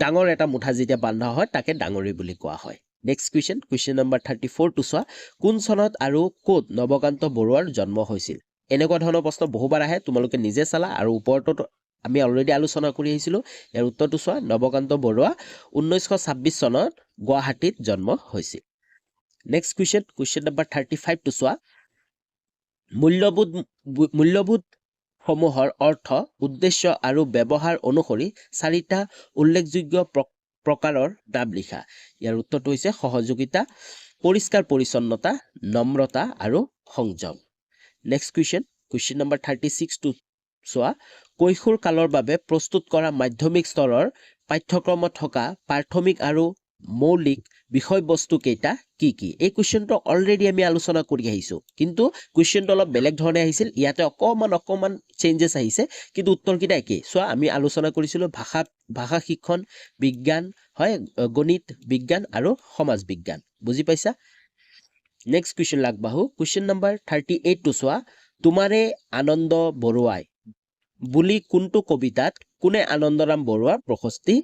ডাঙৰ এটা মুঠা যেতিয়া বান্ধা হয় তাকে ডাঙৰি বুলি কোৱা হয় নেক্সট কুৱেশ্যন নম্বৰ 34 টো চোৱা কোন চনত আৰু ক'ত নৱকান্ত বৰুৱাৰ জন্ম হৈছিল এনেকুৱা ধৰণৰ প্ৰশ্ন বহুবাৰ আহে তোমালোকে নিজে চালা আৰু ওপৰতো আমি অলৰেডি আলোচনা কৰি আহিছিলোঁ ইয়াৰ উত্তৰটো চোৱা নৱকান্ত বৰুৱা 1926 চনত গুৱাহাটীত জন্ম হৈছিল নেক্সট কুৱেশ্যন নম্বৰ 35 টো চোৱা মূল্যবোধ সমূহৰ অৰ্থ উদ্দেশ্য আৰু ব্যৱহাৰ অনুসৰি চাৰিটা উল্লেখযোগ্য প্ৰকাৰৰ নাম লিখা ইয়াৰ উত্তৰটো হৈছে সহযোগিতা পৰিষ্কাৰ পৰিচ্ছন্নতা নম্ৰতা আৰু সংযম নেক্সট কুৱেশ্যন নম্বৰ 36 টো চোৱা কৈশোৰ কালৰ বাবে প্ৰস্তুত কৰা মাধ্যমিক স্তৰৰ পাঠ্যক্ৰমত থকা প্ৰাথমিক আৰু মৌলিক বিষয়বস্তু কেইটা কি এই কুৱেশ্যনটো অলৰেডি আমি আলোচনা কৰি আহিছোঁ কিন্তু কুৱেশ্যনটো অলপ বেলেগ ধৰণে আহিছিল ইয়াতে অকমান চেঞ্জেছ আহিছে কিন্তু উত্তৰকেইটা একেই চোৱা আমি আলোচনা কৰিছিলোঁ ভাষা শিক্ষণ বিজ্ঞান হয় গণিত বিজ্ঞান আৰু সমাজ বিজ্ঞান বুজি পাইছা নেক্সট কুৱেশ্যন লাগবাহু কুৱেশ্যন নম্বৰ 38 টো চোৱা তোমাৰে আনন্দ বৰুৱাই বুলি কোনটো কবিতাত কোনে আনন্দৰাম বৰুৱাৰ প্ৰশস্তি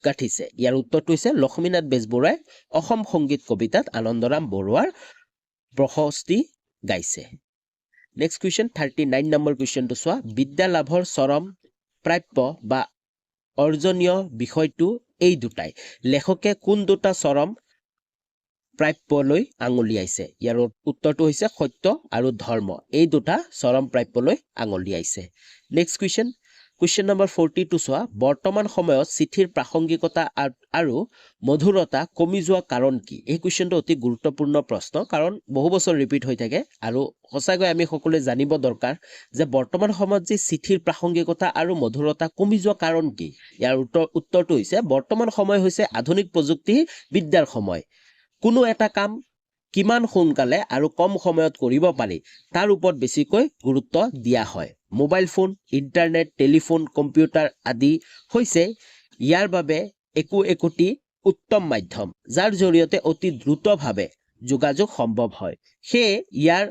গাঠিছে ইয়াৰ উত্তৰটো হৈছে লক্ষ্মীনাথ বেজবৰুৱাই অসম সংগীত কবিতাত আনন্দৰাম বৰুৱাৰ প্ৰশস্তি গাইছে নেক্সট কুৱেশ্যন 39 নম্বৰ কুৱেশ্যনটো চোৱা বিদ্যা লাভৰ চৰম প্ৰাপ্য বা অৰ্জনীয় বিষয়টো এই দুটাই লেখকে কোন দুটা চৰম প্ৰাপ্যলৈ আঙুলিয়াইছে ইয়াৰ উত্তৰটো হৈছে সত্য আৰু ধৰ্ম এই দুটা চৰম প্ৰাপ্যলৈ আঙুলিয়াইছে নেক্সট কুৱেশ্যন নম্বৰ 42 চোৱা বৰ্তমান সময়ত চিঠিৰ প্ৰাসংগিকতা আৰু মধুৰতা কমি যোৱা কাৰণ কি এই কুৱেশ্যনটো অতি গুৰুত্বপূৰ্ণ প্ৰশ্ন কাৰণ বহু বছৰ ৰিপিট হৈ থাকে আৰু সঁচাকৈ আমি সকলোৱে জানিব দৰকাৰ যে বৰ্তমান সময়ত যে চিঠিৰ প্ৰাসংগিকতা আৰু মধুৰতা কমি যোৱা কাৰণ কি ইয়াৰ উত্তৰটো হৈছে বৰ্তমান সময় হৈছে আধুনিক প্ৰযুক্তি বিদ্যাৰ সময় কোনো এটা কাম কিমান সোনকালে আৰু কম সময়ত কৰিব পাৰি তাৰ ওপৰত বেছিকৈ গুৰুত্ব দিয়া হয় mobile phone internet telephone computer আদি হৈছে ইয়াৰ বাবে একোটি উত্তম মাধ্যম যাৰ জৰিয়তে অতি দ্ৰুতভাৱে যোগাযোগ সম্ভৱ হয় সেয়ে ইয়াৰ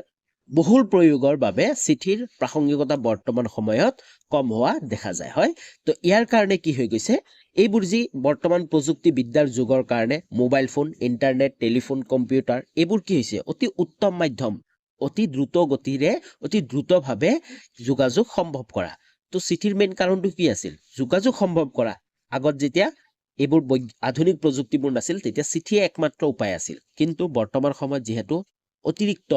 বহুল প্ৰয়োগৰ বাবে চিঠিৰ প্ৰাসংগিকতা বৰ্তমান সময়ত কম হোৱা দেখা যায় হয় তো ইয়াৰ কাৰণে কি হৈ গৈছে এইবোৰ যি বৰ্তমান প্ৰযুক্তিবিদ্যাৰ যুগৰ কাৰণে mobile phone internet telephone computer এইবোৰ কি হৈছে অতি উত্তম মাধ্যম অতি দ্ৰুত গতিৰে অতি দ্ৰুতভাৱে যোগাযোগ সম্ভৱ কৰা তো চিঠিৰ মেইন কাৰণটো কি আছিল যোগাযোগ সম্ভৱ কৰা আগত যেতিয়া এইবোৰ আধুনিক প্ৰযুক্তিবোৰ নাছিল তেতিয়া চিঠিয়ে একমাত্ৰ উপায় আছিল কিন্তু বৰ্তমান সময়ত যেহেতু অতিৰিক্ত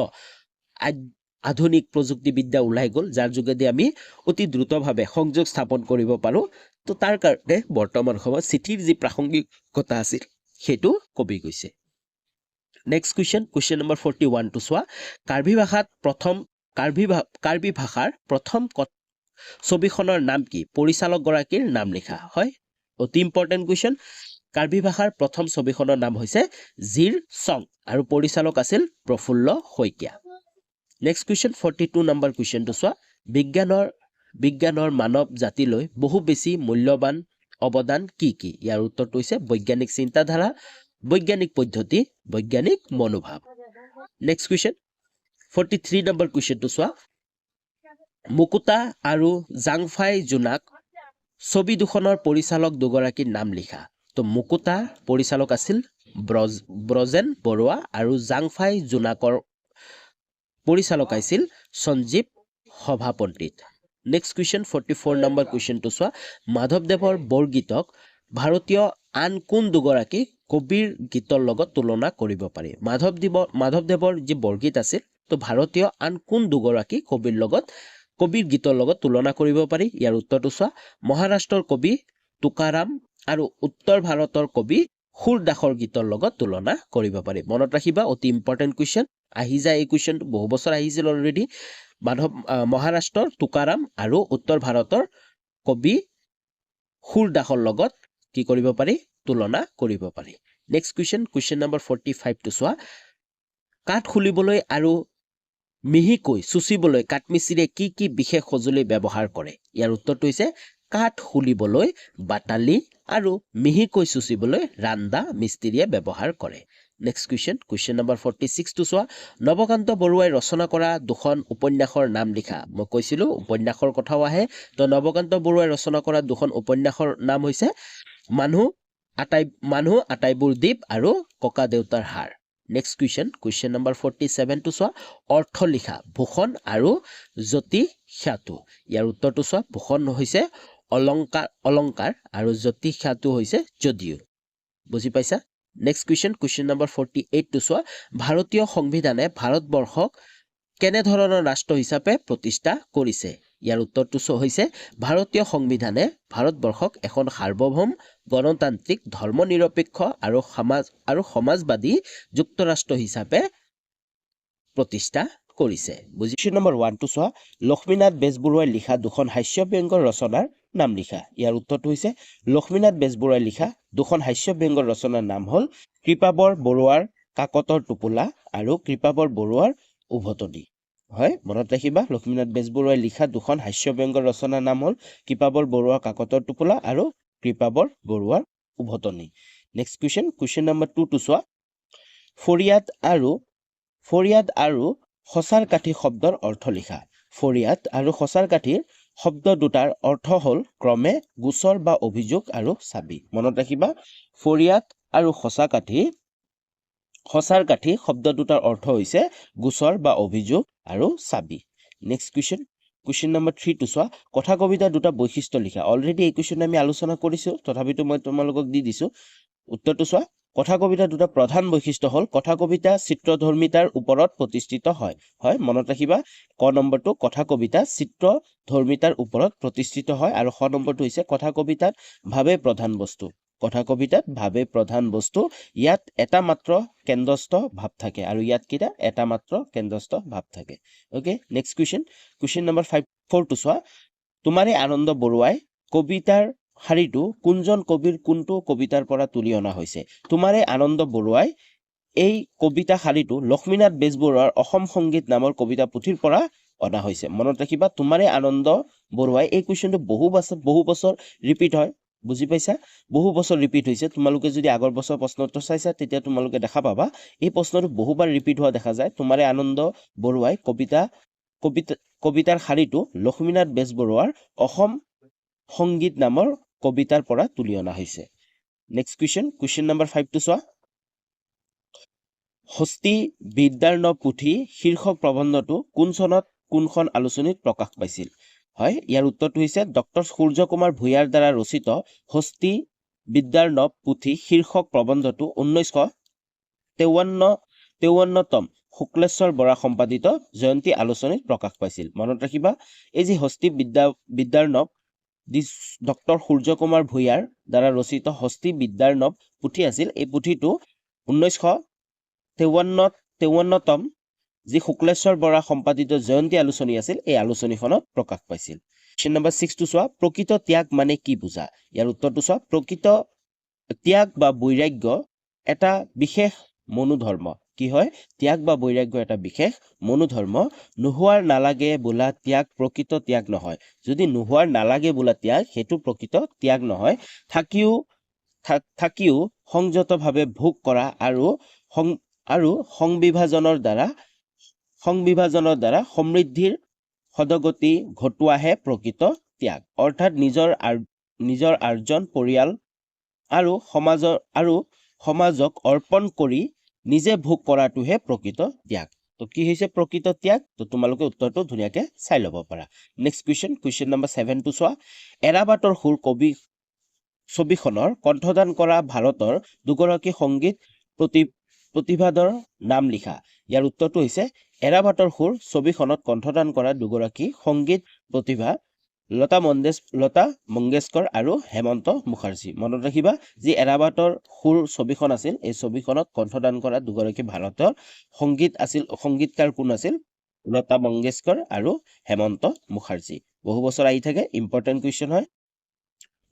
আধুনিক প্ৰযুক্তিবিদ্যা ওলাই গ'ল যাৰ যোগেদি আমি অতি দ্ৰুতভাৱে সংযোগ স্থাপন কৰিব পাৰো তো তাৰ কাৰণে বৰ্তমান সময়ত চিঠিৰ যি প্ৰাসংগিকতা আছিল সেইটো কমি গৈছে নেক্সট কুৱেশ্যন নম্বৰ 41 টো চোৱা কাৰ্বি ভাষাৰ প্ৰথম ছবিখনৰ নাম কি পৰিচালক গৰাকীৰ নাম লিখা হয় অতি ইম্পৰ্টেণ্ট কুৱেশ্যন কাৰ্বি ভাষাৰ প্ৰথম ছবিখনৰ নাম হৈছে জিৰ চং আৰু পৰিচালক আছিল প্ৰফুল্ল শইকীয়া নেক্সট কুৱেশ্যন 42 নম্বৰ কুৱেশ্যনটো চোৱা বিজ্ঞানৰ মানৱ জাতিলৈ বহু বেছি মূল্যৱান অৱদান কি ইয়াৰ উত্তৰটো হৈছে বৈজ্ঞানিক চিন্তাধাৰা বৈজ্ঞানিক পদ্ধতি বৈজ্ঞানিক মনোভাৱ নেক্সট কুৱেশ্যন 43 নম্বৰ কুৱেশ্যনটো চোৱা মুকুতা আৰু জাংফাই জোনাক ছবি দুখনৰ পৰিচালক দুগৰাকীৰ নাম লিখা তো মুকুতা পৰিচালক আছিল ব্ৰজেন বৰুৱা আৰু জাংফাই জোনাকৰ পৰিচালক আছিল সঞ্জীৱ সভা পণ্ডিত নেক্সট কুৱেশ্যন 44 নম্বৰ কুৱেশ্যনটো চোৱা মাধৱদেৱৰ বৰগীতক ভাৰতীয় আন কোন দুগৰাকী কবিৰ গীতৰ লগত তুলনা কৰিব পাৰি মাধৱদেৱৰ যি বৰগীত আছিল তো ভাৰতীয় আন কোন দুগৰাকী কবিৰ গীতৰ লগত তুলনা কৰিব পাৰি ইয়াৰ উত্তৰটো চোৱা মহাৰাষ্ট্ৰৰ কবি তুকাৰাম আৰু উত্তৰ ভাৰতৰ কবি সুৰদাসৰ গীতৰ লগত তুলনা কৰিব পাৰি মনত ৰাখিবা অতি ইম্পৰ্টেণ্ট কুৱেশ্যন আহি যায় এই কুৱেশ্যনটো বহু বছৰ আহিছিল অলৰেডি মহাৰাষ্ট্ৰৰ তুকাৰাম আৰু উত্তৰ ভাৰতৰ কবি সুৰদাসৰ লগত কি কৰিব পাৰি তুলনা কৰিব পাৰি নেক্সট কুৱেশ্যন নম্বৰ 45 টো চোৱা কাঠ খুলিবলৈ আৰু মিহিকৈ চুচিবলৈ কাঠমিস্ত্ৰীয়ে কি বিশেষ সঁজুলি ব্যৱহাৰ কৰে ইয়াৰ উত্তৰটো হৈছে কাঠ খুলিবলৈ বাটালি আৰু মিহিকৈ চুচিবলৈ ৰান্দা মিস্ত্ৰীয়ে ব্যৱহাৰ কৰে নেক্সট কুৱেশ্যন নম্বৰ 46 টো চোৱা নৱকান্ত বৰুৱাই ৰচনা কৰা দুখন উপন্যাসৰ নাম লিখা মই কৈছিলোঁ উপন্যাসৰ কথাও আহে তো নৱকান্ত বৰুৱাই ৰচনা কৰা দুখন উপন্যাসৰ নাম হৈছে মানুহ মানুহ আটাইবোৰ দ্বীপ আৰু ককা দেউতাৰ হাড় নেক্সট কুৱেশ্যন নম্বৰ 47 টো চোৱা অৰ্থ লিখা ভূষণ আৰু জ্যোতিষাটো ইয়াৰ উত্তৰটো চোৱা ভূষণ হৈছে অলংকাৰ আৰু জ্যোতিষাটো হৈছে যদিও বুজি পাইছা নেক্সট কুৱেশ্যন নম্বৰ 48 টো চোৱা ভাৰতীয় সংবিধানে ভাৰতবৰ্ষক কেনে ধৰণৰ ৰাষ্ট্ৰ হিচাপে প্ৰতিষ্ঠা কৰিছে ইয়াৰ উত্তৰটো হৈছে ভাৰতীয় সংবিধানে ভাৰতবৰ্ষক এখন সাৰ্বভৌম গণতান্ত্ৰিক ধৰ্মনিৰপেক্ষ আৰু সমাজবাদী যুক্তৰাষ্ট্ৰ হিচাপে প্ৰতিষ্ঠা কৰিছে বুজিছো নম্বৰ 1 টো চোৱা লক্ষ্মীনাথ বেজবৰুৱাই লিখা দুখন হাস্যব্যংগৰ ৰচনাৰ নাম লিখা ইয়াৰ উত্তৰটো হৈছে লক্ষ্মীনাথ বেজবৰুৱাই লিখা দুখন হাস্যব্যংগৰ ৰচনাৰ নাম হ'ল কৃপাবৰ বৰুৱাৰ কাকতৰ টোপোলা আৰু কৃপাবৰ বৰুৱাৰ উভতনি হয় মনত ৰাখিবা লক্ষ্মীনাথ বেজবৰুৱাই লিখা দুখন হাস্যব্যংগৰ ৰচনাৰ নাম হ'ল কৃপাবৰ বৰুৱাৰ কাকতৰ টোপোলা আৰু কৃপাবৰ বৰুৱাৰ উভতনি নেক্সট কুৱেশ্যন নম্বৰ 2 টো চোৱা ফৰিয়াদ আৰু সঁচাৰ কাঠি শব্দৰ অৰ্থ লিখা ফৰিয়াদ আৰু সঁচাৰ কাঠিৰ শব্দ দুটাৰ অৰ্থ হ'ল ক্ৰমে গোচৰ বা অভিযোগ আৰু চাবি মনত ৰাখিবা ফৰিয়াদ আৰু সঁচাৰ কাঠি শব্দ দুটাৰ অৰ্থ হৈছে গোচৰ বা অভিযোগ আৰু চাবি নেক্সট কুৱেশ্যন নম্বৰ 3 টো চোৱা কথা কবিতাৰ দুটা বৈশিষ্ট্য লিখা অলৰেডি এই কুৱেশ্যন আমি আলোচনা কৰিছো তথাপিতো মই তোমালোকক দি দিছো উত্তৰটো চোৱা কথা কবিতাৰ দুটা প্ৰধান বৈশিষ্ট্য হ'ল কথা কবিতা চিত্ৰধৰ্মিতাৰ ওপৰত প্ৰতিষ্ঠিত হয় মনত ৰাখিবা ক নম্বৰটো কথা কবিতা চিত্ৰধৰ্মিতাৰ ওপৰত প্ৰতিষ্ঠিত হয় আৰু খ নম্বৰটো হৈছে কথা কবিতাত ভাৱে প্ৰধান বস্তু ইয়াত এটা মাত্ৰ কেন্দ্ৰস্থ ভাৱ থাকে আৰু ইয়াত কিটা এটা মাত্ৰ কেন্দ্ৰস্থ ভাৱ থাকে ওকে নেক্সট কুৱেশ্যন নম্বৰ 4 টো চোৱা তোমাৰে আনন্দ বৰুৱাই কবিতাৰ শাৰীটো কোনজন কবিৰ কোনটো কবিতাৰ পৰা তুলি অনা হৈছে তোমাৰে আনন্দ বৰুৱাই এই কবিতা শাৰীটো লক্ষ্মীনাথ বেজবৰুৱাৰ অসম সংগীত নামৰ কবিতা পুথিৰ পৰা অনা হৈছে মনত ৰাখিবা তোমাৰে আনন্দ বৰুৱাই এই কুৱেশ্যনটো বহু বছৰ ৰিপিট হয় বুজি পাইছা বহু বছৰ ৰিপিট হৈছে তোমালোকে যদি আগৰ বছৰ প্ৰশ্নটো চাইছা তেতিয়া তোমালোকে দেখা পাবা এই প্ৰশ্নটো বহুবাৰ ৰিপিট হোৱা দেখা যায় তোমাৰে আনন্দ বৰুৱাই কবিতাৰ শাৰীটো লক্ষ্মীনাথ বেজবৰুৱাৰ অসম সংগীত নামৰ কবিতাৰ পৰা তুলি অনা হৈছে নেক্সট কুৱেশ্যন নম্বৰ 5 টো চোৱা হস্তি বিদ্যাৰ্ণৱ পুথি শীৰ্ষক প্ৰবন্ধটো কোন চনত কোনখন আলোচনীত প্ৰকাশ পাইছিল হয় ইয়াৰ উত্তৰটো হৈছে ডক্টৰ সূৰ্য কুমাৰ ভূঞাৰ দ্বাৰা ৰচিত হস্তি বিদ্যাৰ্ণৱ পুথি শীৰ্ষক প্ৰবন্ধটো 1953তম শুক্লেশ্বৰ বৰা সম্পাদিত জয়ন্তী আলোচনীত প্ৰকাশ পাইছিল মনত ৰাখিবা এই যে হস্তি বিদ্যাৰ্ণৱ ডক্টৰ সূৰ্য কুমাৰ ভূঞাৰ দ্বাৰা ৰচিত হস্তি বিদ্যাৰ্ণৱ পুথি আছিল এই পুথিটো 1953তম যি শুক্লেশ্বৰ বৰা সম্পাদিত জয়ন্তী আলোচনী আছিল এই আলোচনীখনত প্ৰকাশ পাইছিল কুৱেশ্যন নম্বৰ 6 টো চোৱা প্ৰকৃত ত্যাগ মানে কি বুজা ইয়াৰ উত্তৰটো চোৱা প্ৰকৃত ত্যাগ বা বৈৰাগ্য এটা বিশেষ মনোধৰ্ম কি হয় ত্যাগ বা বৈৰাগ্য এটা বিশেষ মনোধৰ্ম নোহোৱাৰ নালাগে বোলা ত্যাগ প্ৰকৃত ত্যাগ নহয় যদি নোহোৱাৰ নালাগে বোলা ত্যাগ সেইটো প্ৰকৃত ত্যাগ নহয় থাকিও সংযতভাৱে ভোগ কৰা আৰু সংবিভাজনৰ দ্বাৰা সমৃদ্ধিৰ সদগতি ঘটোৱাহে প্ৰকৃত ত্যাগ অৰ্থাৎ নিজৰ আৰ্জন পৰিয়াল আৰু সমাজক অৰ্পণ কৰি নিজে ভোগ কৰাটোহে প্ৰকৃত ত্যাগ তো কি হৈছে প্ৰকৃত ত্যাগ তো তোমালোকে উত্তৰটো ধুনীয়াকে চাই ল'ব পাৰা নেক্সট কুৱেশ্যন নম্বৰ 7 টো চোৱা এৰাবাটৰ সুৰ কবি ছবিখনৰ কণ্ঠদান কৰা ভাৰতৰ দুগৰাকী সংগীত প্ৰতিভাদৰ নাম লিখা ইয়াৰ উত্তৰটো হৈছে এৰাবাটৰ সুৰ ছবিখনত কণ্ঠদান কৰা দুগৰাকী সংগীত প্ৰতিভা লতা মংগেশকৰ আৰু হেমন্ত মুখাৰ্জী মনত ৰাখিবা যি এৰাবাটৰ সুৰ ছবিখন আছিল এই ছবিখনত কণ্ঠদান কৰা দুগৰাকী ভাৰতৰ সংগীতকাৰ কোন আছিল লতা মংগেশকৰ আৰু হেমন্ত মুখাৰ্জী বহু বছৰ আহি থাকে ইম্পৰ্টেণ্ট কুৱেশ্যন হয়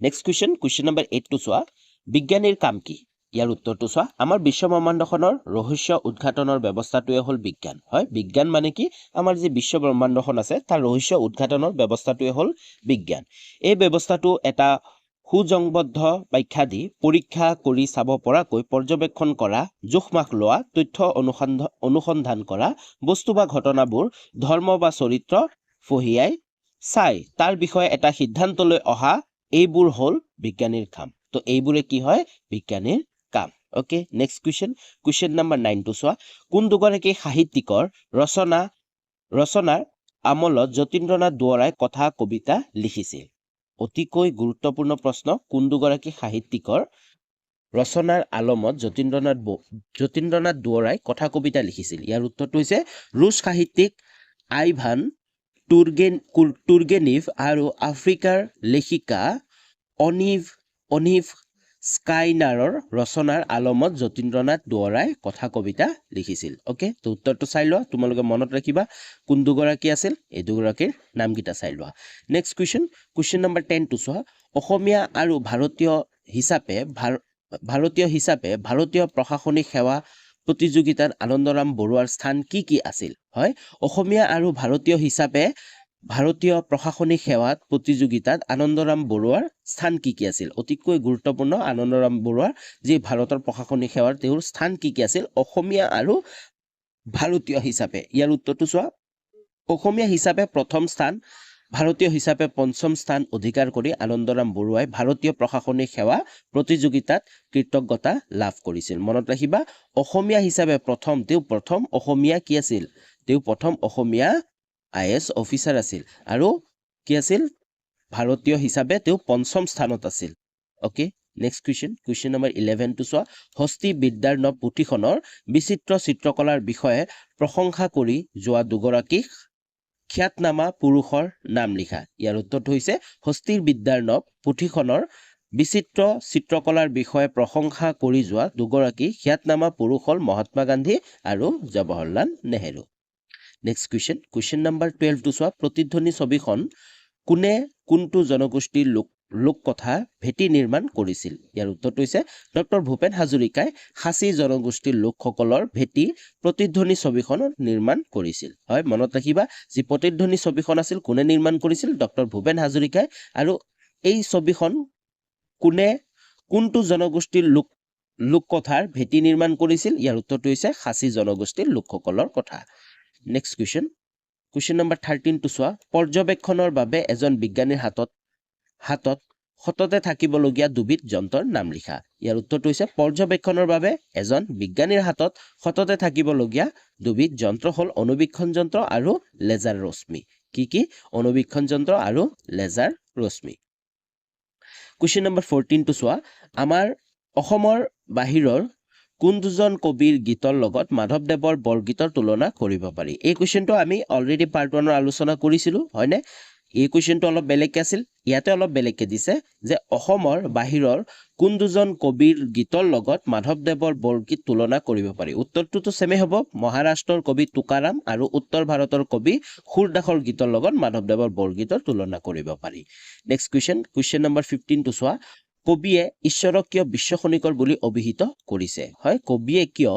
নেক্সট কুৱেশ্যন নম্বৰ 8 টো চোৱা বিজ্ঞানীৰ কাম কি ইয়াৰ উত্তৰটো চোৱা আমাৰ বিশ্ব ব্ৰহ্মাণ্ডখনৰ ৰহস্য উদ্ঘাটনৰ ব্যৱস্থাটোৱে হ'ল বিজ্ঞান হয় বিজ্ঞান মানে কি আমাৰ যি বিশ্ব ব্ৰহ্মাণ্ডখন আছে তাৰ ৰহস্য উদ্ঘাটনৰ ব্যৱস্থাটোৱে হ'ল বিজ্ঞান এই ব্যৱস্থাটো এটা সুজংবদ্ধ ব্যাখ্যা দি পৰীক্ষা কৰি চাব পৰাকৈ পৰ্যবেক্ষণ কৰা জোখমাখ লোৱা তথ্য অনুসন্ধান কৰা বস্তু বা ঘটনাবোৰ ধৰ্ম বা চৰিত্ৰ ফহিয়াই চাই তাৰ বিষয়ে এটা সিদ্ধান্তলৈ অহা এইবোৰ হ'ল বিজ্ঞানীৰ কাম তো এইবোৰে কি হয় বিজ্ঞানীৰ কাম ওকে নেক্সট কুৱেশ্যন নম্বৰ 9 টো চোৱা কোন দুগৰাকী সাহিত্যিকৰ ৰচনাৰ আমলত যতীন্দ্ৰনাথ দুৱৰাই কথা কবিতা লিখিছিল অতিকৈ গুৰুত্বপূৰ্ণ প্ৰশ্ন কোন দুগৰাকী সাহিত্যিকৰ ৰচনাৰ আলমত যতীন্দ্ৰনাথ দুৱৰাই কথা কবিতা লিখিছিল ইয়াৰ উত্তৰটো হৈছে ৰুছ সাহিত্যিক আইভান টুৰগেনিভ আৰু আফ্ৰিকাৰ লেখিকা অনিভ স্কাইনাৰৰ ৰচনাৰ আলমত যতীন্দ্ৰনাথ দুৱৰাই কথা কবিতা লিখিছিল ওকে তো উত্তৰটো চাই লোৱা তোমালোকে মনত ৰাখিবা কোন দুগৰাকী আছিল এই দুগৰাকীৰ নামকেইটা চাই লোৱা নেক্সট কুৱেশ্যন নম্বৰ 10 টো চোৱা অসমীয়া আৰু ভাৰতীয় হিচাপে ভাৰতীয় প্ৰশাসনিক সেৱা প্ৰতিযোগিতাত আনন্দৰাম বৰুৱাৰ স্থান কি আছিল হয় অসমীয়া আৰু ভাৰতীয় হিচাপে ভাৰতীয় প্ৰশাসনিক সেৱাত প্ৰতিযোগিতাত আনন্দৰাম বৰুৱাৰ স্থান কি আছিল অতিকৈ গুৰুত্বপূৰ্ণ আনন্দৰাম বৰুৱাৰ যি ভাৰতৰ প্ৰশাসনিক সেৱাৰ তেওঁৰ স্থান কি আছিল অসমীয়া আৰু ভাৰতীয় হিচাপে ইয়াৰ উত্তৰটো চোৱা অসমীয়া হিচাপে প্ৰথম স্থান ভাৰতীয় হিচাপে পঞ্চম স্থান অধিকাৰ কৰি আনন্দৰাম বৰুৱাই ভাৰতীয় প্ৰশাসনিক সেৱা প্ৰতিযোগিতাত কৃতজ্ঞতা লাভ কৰিছিল মনত ৰাখিবা অসমীয়া হিচাপে প্ৰথম অসমীয়া কি আছিল তেওঁ প্ৰথম অসমীয়া IAS অফিচাৰ আছিল আৰু কি আছিল ভাৰতীয় হিচাপে তেওঁ পঞ্চম স্থানত আছিল ওকে নেক্সট কুৱেশ্যন নম্বৰ 11 টো চোৱা হস্তি বিদ্যাৰ নব পুথিখনৰ বিচিত্ৰ চিত্ৰকলাৰ বিষয়ে প্ৰশংসা কৰি যোৱা দুগৰাকী খ্যাতনামা পুৰুষৰ নাম লিখা ইয়াৰ উত্তৰটো হৈছে হস্তিৰ বিদ্যাৰ নব পুথিখনৰ বিচিত্ৰ চিত্ৰকলাৰ বিষয়ে প্ৰশংসা কৰি যোৱা দুগৰাকী খ্যাতনামা পুৰুষ হ'ল মহাত্মা গান্ধী আৰু Jawaharlal Nehru next question number 12 টো চোৱা প্ৰতিধ্বনি ছবিখন কোনে কোনটো জনগোষ্ঠীৰ লোককথা ভেটি নিৰ্মাণ কৰিছিল ইয়াৰ উত্তৰটো হৈছে ডক্টৰ ভূপেন হাজৰিকাই খাচী জনগোষ্ঠীৰ লোকসকলৰ ভেটি প্ৰতিধ্বনি ছবিখন নিৰ্মাণ কৰিছিল হয় মনত ৰাখিবা যি প্ৰতিধ্বনি ছবিখন আছিল কোনে নিৰ্মাণ কৰিছিল ডক্টৰ ভূপেন হাজৰিকাই আৰু এই ছবিখন কোনটো জনগোষ্ঠীৰ লোককথাৰ ভেটি নিৰ্মাণ কৰিছিল ইয়াৰ উত্তৰটো হৈছে খাচী জনগোষ্ঠীৰ লোকসকলৰ কথা নেক্সট কুৱেশ্যন নম্বৰ 13 টো চোৱা পৰ্যবেক্ষণৰ বাবে এজন বিজ্ঞানীৰ হাতত সততে থাকিবলগীয়া দুবিধ যন্ত্ৰৰ নাম লিখা ইয়াৰ উত্তৰটো হৈছে পৰ্যবেক্ষণৰ বাবে এজন বিজ্ঞানীৰ হাতত সততে থাকিবলগীয়া দুবিধ যন্ত্ৰ হ'ল অনুবীক্ষণ যন্ত্ৰ আৰু লেজাৰ ৰশ্মি কি অনুবীক্ষণ যন্ত্ৰ আৰু লেজাৰ ৰশ্মি কুৱেশ্যন নম্বৰ 14 টো চোৱা আমাৰ অসমৰ বাহিৰৰ কোন দুজন কবিৰ গীতৰ লগত মাধৱদেৱৰ বৰগীতৰ তুলনা কৰিব পাৰি এই কুৱেশ্যনটো আমি অলৰেডি পাৰ্ট 1 আলোচনা কৰিছিলো হয়নে এই কুৱেশ্যনটো অলপ বেলেগকে আছিল ইয়াতে অলপ বেলেগকে দিছে যে অসমৰ বাহিৰৰ কোন দুজন কবিৰ গীতৰ লগত মাধৱদেৱৰ বৰগীত তুলনা কৰিব পাৰি উত্তৰটোতো সেমে হ'ব মহাৰাষ্ট্ৰৰ কবি তুকাৰাম আৰু উত্তৰ ভাৰতৰ কবি সুৰদাসৰ গীতৰ লগত মাধৱদেৱৰ বৰগীতৰ তুলনা কৰিব পাৰি নেক্সট কুৱেশ্যন নম্বৰ 15 টো চোৱা কবিয়ে ঈশ্বৰক কিয় বিশ্বখনিকৰ বুলি অভিহিত কৰিছে হয় কবিয়ে কিয়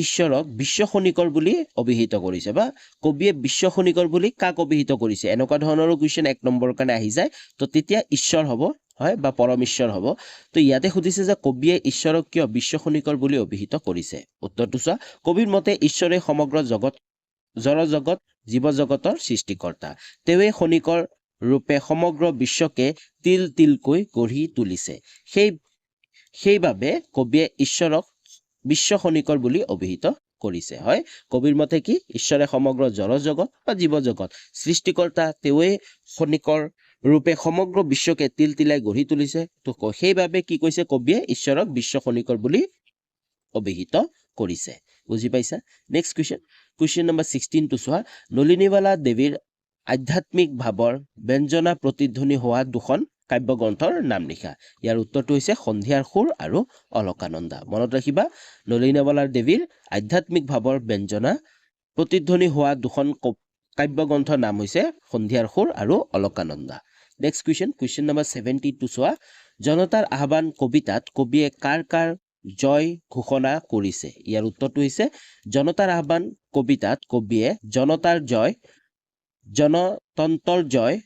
ঈশ্বৰক বিশ্বখনিকৰ বুলি অভিহিত কৰিছে বা কবিয়ে বিশ্বখনিকৰ বুলি কাক অভিহিত কৰিছে এনেকুৱা ধৰণৰ কুৱেশ্যন 1 নম্বৰৰ কাৰণে আহি যায় তো তেতিয়া ঈশ্বৰ হ'ব হয় বা পৰমেশ্বৰ হ'ব তো ইয়াতে সুধিছে যে কবিয়ে ঈশ্বৰক কিয় বিশ্বখনিকৰ বুলি অভিহিত কৰিছে উত্তৰটো চোৱা কবিৰ মতে ঈশ্বৰে সমগ্ৰ জড়জগত জীৱ-জগতৰ সৃষ্টিকৰ্তা তেৱে খনিকৰ ৰূপে সমগ্ৰ বিশ্বকে তিল তিলকৈ গঢ়ি তুলিছে সেইবাবে কবিয়ে ঈশ্বৰক বিশ্বখনিকৰ বুলি অভিহিত কৰিছে হয় কবিৰ মতে কি ঈশ্বৰে সমগ্ৰ জড়জগত বা জীৱ-জগত সৃষ্টিকৰ্তা তেৱে খনিকৰ ৰূপে সমগ্ৰ বিশ্বকে তিল তিলাই গঢ়ি তুলিছে তো সেইবাবে কি কৈছে কবিয়ে ঈশ্বৰক বিশ্বখনিকৰ বুলি অভিহিত কৰিছে বুজি পাইছা নেক্সট কুৱেশ্যন নম্বৰ 16 টো চোৱা নলিনীবালা দেৱীৰ আধ্যাত্মিক ভাৱৰ ব্যঞ্জনা প্ৰতিধ্বনি হোৱা দুখন কাব্যগ্ৰন্থৰ নাম লিখা ইয়াৰ উত্তৰটো হৈছে সন্ধিয়াৰ সুৰ আৰু অলকানন্দা মনত ৰাখিবা নলিনীবালা দেৱীৰ আধ্যাত্মিক ভাৱৰ ব্যঞ্জনা প্ৰতিধ্বনি হোৱা দুখন কাব্যগ্ৰন্থৰ নাম হৈছে সন্ধিয়াৰ সুৰ আৰু অলকানন্দা নেক্সট কুৱেশ্যন নম্বৰ 17 টো চোৱা জনতাৰ আহ্বান কবিতাত কবিয়ে কাৰ জয় ঘোষণা কৰিছে ইয়াৰ উত্তৰটো হৈছে জনতাৰ আহ্বান কবিতাত কবিয়ে জনতাৰ জয় জনতন্ত্ৰৰ জয়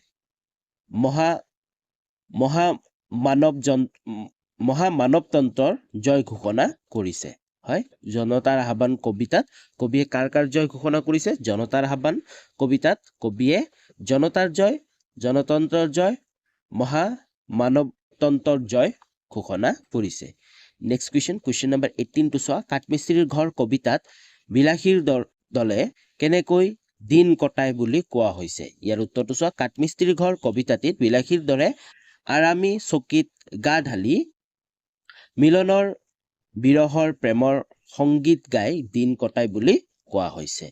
মহামানৱতন্ত্ৰৰ জয় ঘোষণা কৰিছে হয় জনতাৰ আহ্বান কবিতাত কবিয়ে কাৰ জয় ঘোষণা কৰিছে জনতাৰ আহ্বান কবিতাত কবিয়ে জনতাৰ জয় জনতন্ত্ৰৰ জয় মহামানৱতন্ত্ৰৰ জয় ঘোষণা কৰিছে নেক্সট কুৱেশ্যন নম্বৰ 18 টো চোৱা কাঠমিস্ত্ৰীৰ ঘৰ কবিতাত বিলাসীৰ দলে কেনেকৈ দিন কটায় বুলি কোৱা হৈছে ইয়াৰ উত্তৰটো চোৱা কাঠমিস্ত্ৰীৰ ঘৰ কবিতাটিত বিলাসীৰ দৰে আৰামী চকীত গা ঢালি মিলনৰ বিৰহৰ প্ৰেমৰ সংগীত গাই দিন কটায় বুলি কোৱা হৈছে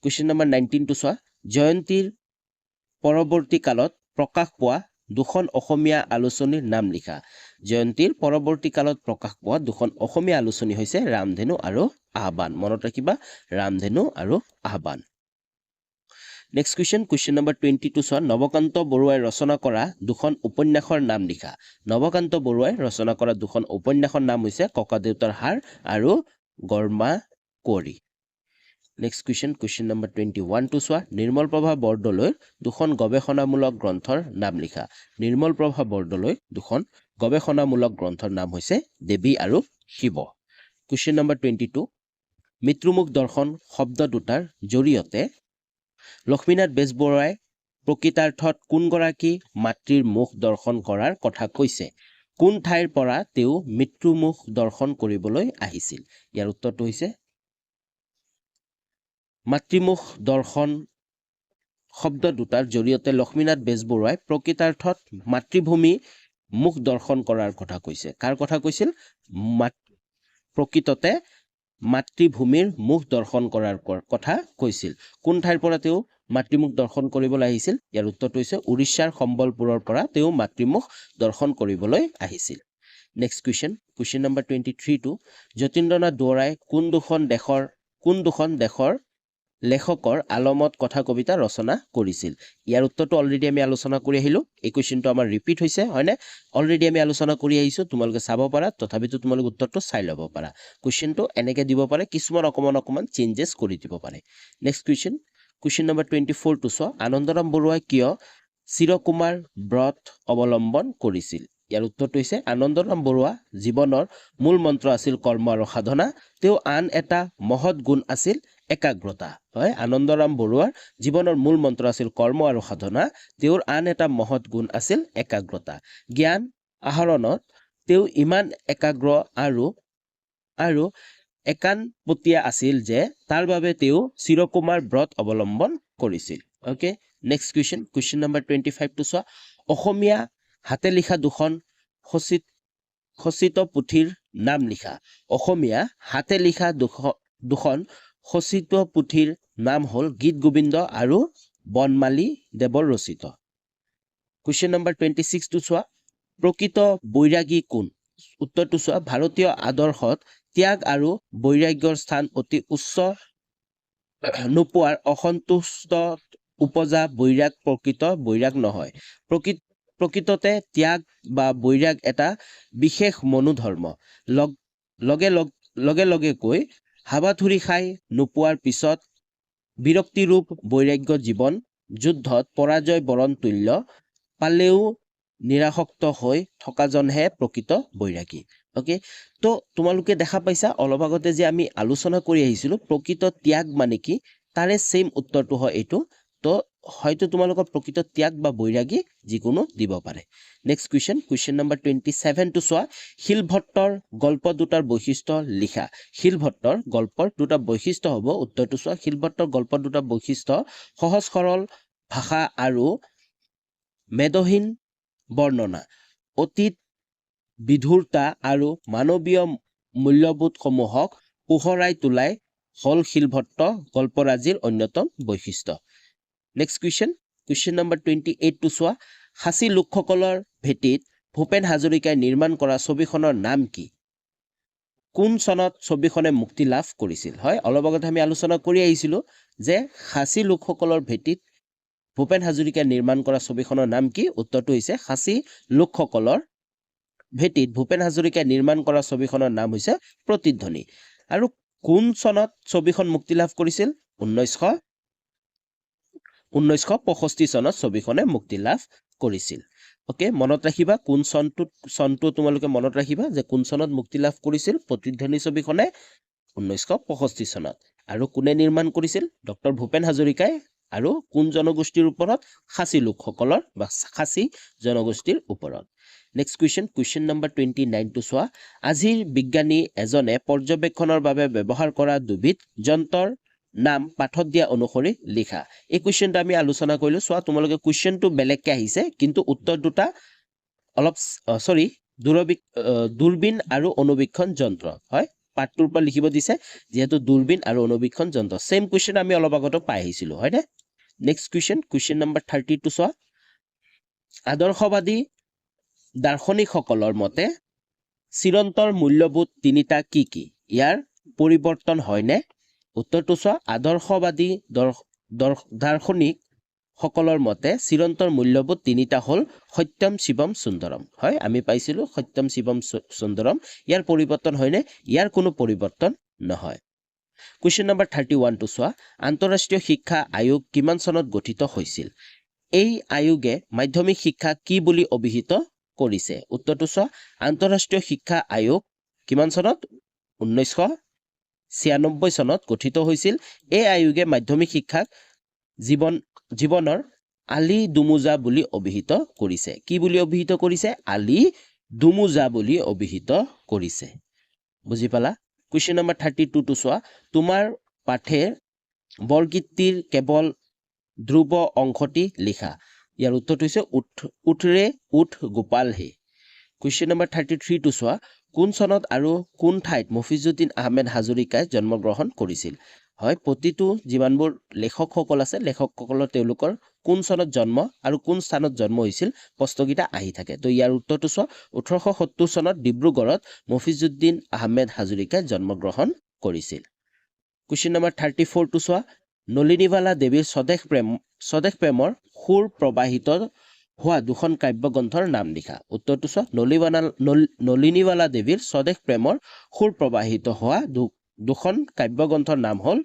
কুৱেশ্যন নম্বৰ 19 টো চোৱা জয়ন্তীৰ পৰৱৰ্তী কালত প্ৰকাশ পোৱা দুখন অসমীয়া আলোচনীৰ নাম লিখা জয়ন্তীৰ পৰৱৰ্তী কালত প্ৰকাশ পোৱা দুখন অসমীয়া আলোচনী হৈছে ৰামধেনু আৰু আহ্বান মনত ৰাখিবা ৰামধেনু আৰু আহ্বান নেক্সট কুৱেশ্যন নম্বৰ 22 চোৱা নৱকান্ত বৰুৱাই ৰচনা কৰা দুখন উপন্যাসৰ নাম লিখা নৱকান্ত বৰুৱাই ৰচনা কৰা দুখন উপন্যাসৰ নাম হৈছে ককাদেউতাৰ হাড় আৰু গৰমা কুঁৱৰী নেক্সট কুৱেশ্যন নম্বৰ 21 টো চোৱা নিৰ্মল প্ৰভা বৰদলৈৰ দুখন গৱেষণামূলক গ্ৰন্থৰ নাম লিখা নিৰ্মল প্ৰভা বৰদলৈৰ দুখন গৱেষণামূলক গ্ৰন্থৰ নাম হৈছে দেৱী আৰু শিৱ কুৱেশ্যন নম্বৰ 22 মৃত্যুমুখ দৰ্শন শব্দ দুটাৰ জৰিয়তে লক্ষ্মীনাথ বেজবৰুৱাই প্ৰকৃতাৰ্থত কোনগৰাকী মাতৃৰ মুখ দৰ্শন কৰাৰ কথা কৈছে কোন ঠাইৰ পৰা তেওঁ মৃত্যুমুখ দৰ্শন কৰিবলৈ আহিছিল ইয়াৰ উত্তৰটো হৈছে মাতৃমুখ দৰ্শন শব্দ দুটাৰ জৰিয়তে লক্ষ্মীনাথ বেজবৰুৱাই প্ৰকৃতাৰ্থত মাতৃভূমি মুখ দৰ্শন কৰাৰ কথা কৈছে কাৰ কথা কৈছিল প্ৰকৃততে মাতৃভূমিৰ মুখ দৰ্শন কৰাৰ কথা কৈছিল কোন ঠাইৰ পৰা তেওঁ মাতৃমুখ দৰ্শন কৰিবলৈ আহিছিল ইয়াৰ উত্তৰটো হৈছে উৰিষ্যাৰ সম্বলপুৰৰ পৰা তেওঁ মাতৃমুখ দৰ্শন কৰিবলৈ আহিছিল নেক্সট কুৱেশ্যন নম্বৰ 23 টো যতীন্দ্ৰনাথ দুৱৰাই কোন দুখন দেশৰ লেখকৰ আলমত কথা কবিতা ৰচনা কৰিছিল ইয়াৰ উত্তৰটো অলৰেডি আমি আলোচনা কৰি আহিলো এই কুৱেশ্যনটো আমাৰ ৰিপিট হৈছে হয়নে অলৰেডি আমি আলোচনা কৰি আহিছো তোমালোকে চাব পাৰা তথাপিতো তোমালোকে উত্তৰটো চাই ল'ব পাৰা কুৱেশ্যনটো এনেকৈ দিব পাৰে কিছুমান অকমান চেঞ্জেছ কৰি দিব পাৰে নেক্সট কুৱেশ্যন নম্বৰ 24 টো চোৱা আনন্দৰাম বৰুৱাই কিয় চিৰকুমাৰ ব্ৰত অৱলম্বন কৰিছিল ইয়াৰ উত্তৰটো হৈছে আনন্দৰাম বৰুৱা জীৱনৰ মূল মন্ত্ৰ আছিল কৰ্ম আৰু সাধনা তেওঁ আন এটা মহৎ গুণ আছিল একাগ্ৰতা হয় আনন্দৰাম বৰুৱাৰ জীৱনৰ মূল মন্ত্ৰ আছিল কৰ্ম আৰু সাধনা তেওঁৰ আন এটা মহৎ গুণ আছিল একাগ্ৰতা জ্ঞান আহৰণত তেওঁ ইমান একাগ্ৰ আৰু একানপতীয়া আছিল যে তাৰ বাবে তেওঁ চিৰকুমাৰ ব্ৰত অৱলম্বন কৰিছিল ওকে নেক্সট কুৱেশ্যন নম্বৰ 25 টো চোৱা অসমীয়া হাতে লিখা দুখন খচিত পুথিৰ নাম লিখা অসমীয়া হাতে লিখা দুখন খচিত পুথিৰ নাম হ'ল গীত গোবিন্দ আৰু বনমালী দেৱৰ ৰচিত কুৱেশ্যন নম্বৰ 26 টো চোৱা প্ৰকৃত বৈৰাগী কোন উত্তৰটো চোৱা ভাৰতীয় আদৰ্শত ত্যাগ আৰু বৈৰাগ্যৰ স্থান অতি উচ্চ নোপোৱাৰ অসন্তুষ্ট উপজা বৈৰাগ প্ৰকৃত বৈৰাগ নহয় প্ৰকৃততে ত্যাগ বা বৈৰাগ এটা বিশেষ মনোধৰ্ম লগে কৈ হাবাথুৰি খাই নোপোৱাৰ পিছত বিৰক্তিৰূপ বৈৰাগ্য জীৱন যুদ্ধত পৰাজয় বৰণ তুল্য পালেও নিৰাসক্ত হৈ থকাজনহে প্ৰকৃত বৈৰাগী ওকে তো তোমালোকে দেখা পাইছা অলপ আগতে যে আমি আলোচনা কৰি আহিছিলো প্ৰকৃত ত্যাগ মানে কি তাৰে সেম উত্তৰটো হয় এইটো তো হয়তো তোমালোকৰ প্ৰকৃত ত্যাগ বা বৈৰাগী যিকোনো দিব পাৰে নেক্সট কুৱেশ্যন নম্বৰ 27 টো চোৱা শিলভট্টৰ গল্প দুটাৰ বৈশিষ্ট্য লিখা শিলভট্টৰ গল্পৰ দুটা বৈশিষ্ট্য হ'ব উত্তৰটো চোৱা শিলভট্টৰ গল্পৰ দুটা বৈশিষ্ট্য সহজ সৰল ভাষা আৰু মেদহীন বৰ্ণনা অতীত বিধুৰতা আৰু মানৱীয় মূল্যবোধসমূহক পোহৰাই তোলাই হল শিলভট্ট গল্পৰাজিৰ অন্যতম বৈশিষ্ট্য নেক্সট কুৱেশ্যন নম্বৰ 28 টো চোৱা খাচী লোকসকলৰ ভেটিত ভূপেন হাজৰিকাই নিৰ্মাণ কৰা ছবিখনৰ নাম কি কোন চনত ছবিখনে মুক্তি লাভ কৰিছিল হয় অলপ আগতে আমি আলোচনা কৰি আহিছিলো যে খাচী লোকসকলৰ ভেটিত ভূপেন হাজৰিকাই নিৰ্মাণ কৰা ছবিখনৰ নাম কি উত্তৰটো হৈছে খাচী লোকসকলৰ ভেটিত ভূপেন হাজৰিকাই নিৰ্মাণ কৰা ছবিখনৰ নাম হৈছে প্ৰতিধ্বনি আৰু কোন চনত ছবিখন মুক্তি লাভ কৰিছিল 1965 চনত ছবিখনে মুক্তি লাভ কৰিছিল ওকে মনত ৰাখিবা কোন চনটো তোমালোকে মনত ৰাখিবা যে কোন চনত মুক্তি লাভ কৰিছিল প্ৰতিধ্বনি ছবিখনে 1965 চনত আৰু কোনে নিৰ্মাণ কৰিছিল ডক্টৰ ভূপেন হাজৰিকাই আৰু কোন জনগোষ্ঠীৰ ওপৰত খাচী লোকসকলৰ বা খাচী জনগোষ্ঠীৰ ওপৰত নেক্সট কুৱেশ্যন নম্বৰ 29 টো চোৱা আজিৰ বিজ্ঞানী এজনে পৰ্যবেক্ষণৰ বাবে ব্যৱহাৰ কৰা দুবিধ যন্ত্ৰৰ নাম পাঠত দিয়া অনুসৰি লিখা এই কুৱেশ্যনটো আমি আলোচনা কৰিলো চোৱা তোমালোকে কুৱেশ্যনটো বেলেগকৈ আহিছে কিন্তু উত্তৰ দুটা অলপ দূৰবীন আৰু অনুবীক্ষণ যন্ত্ৰ হয় পাঠটোৰ পৰা লিখিব দিছে যেহেতু দূৰবীন আৰু অনুবীক্ষণ যন্ত্ৰ সেম কুৱেশ্যন আমি অলপ আগতে পাই আহিছিলো হয় নে নেক্সট কুৱেশ্যন নম্বৰ 30 টো চোৱা আদৰ্শবাদী দাৰ্শনিকসকলৰ মতে চিৰন্তৰ মূল্যবোধ তিনিটা কি কি ইয়াৰ পৰিৱৰ্তন হয়নে উত্তৰটো চোৱা আদৰ্শবাদী দাৰ্শনিক সকলৰ মতে চিৰন্তৰ মূল্যবোধ তিনিটা হ'ল সত্যম শিৱম সুন্দৰম হয় আমি পাইছিলো সত্যম শিৱম সুন্দৰম ইয়াৰ পৰিৱৰ্তন হয়নে ইয়াৰ কোনো পৰিৱৰ্তন নহয় কুৱেশ্যন নম্বৰ 31 টো চোৱা আন্তঃৰাষ্ট্ৰীয় শিক্ষা আয়োগ কিমান চনত গঠিত হৈছিল এই আয়োগে মাধ্যমিক শিক্ষা কি বুলি অভিহিত কৰিছে উত্তৰটো চোৱা আন্তঃৰাষ্ট্ৰীয় শিক্ষা আয়োগ কিমান চনত 1996 চনত গঠিত হৈছিল এই আয়োগে মাধ্যমিক শিক্ষাক জীৱনৰ আলি দুমোজা বুলি অভিহিত কৰিছে কি বুলি অভিহিত কৰিছে আলি দুমোজা বুলি অভিহিত কৰিছে বুজি পালা কুৱেশ্যন নম্বৰ 32 টো চোৱা তোমাৰ পাঠে বৰগীতটিৰ কেৱল ধ্ৰুৱ অংশটি লিখা ইয়াৰ উত্তৰটো হৈছে উঠৰে উঠ গোপাল হে কুৱেশ্যন নম্বৰ 33 টো চোৱা কোন চনত আৰু কোন ঠাইত মফিজুদ্দিন আহমেদ হাজৰিকাই জন্মগ্ৰহণ কৰিছিল হয় প্ৰতিটো যিমানবোৰ লেখকসকল আছে লেখকসকলৰ তেওঁলোকৰ কোন চনত জন্ম আৰু কোন স্থানত জন্ম হৈছিল প্ৰশ্নকেইটা আহি থাকে তো ইয়াৰ উত্তৰটো চোৱা 1870 চনত ডিব্ৰুগড়ত মফিজুদ্দিন আহমেদ হাজৰিকাই জন্মগ্ৰহণ কৰিছিল কুৱেশ্যন নম্বৰ 34 টো চোৱা নলিনীবালা দেৱীৰ স্বদেশ প্ৰেমৰ সুৰ প্ৰবাহিত হোৱা দুখন কাব্যগ্ৰন্থৰ নাম লিখা উত্তৰটো চোৱা নলিনীবালা দেৱীৰ স্বদেশ প্ৰেমৰ সুৰ প্ৰবাহিত হোৱা দুখন কাব্যগ্ৰন্থৰ নাম হ'ল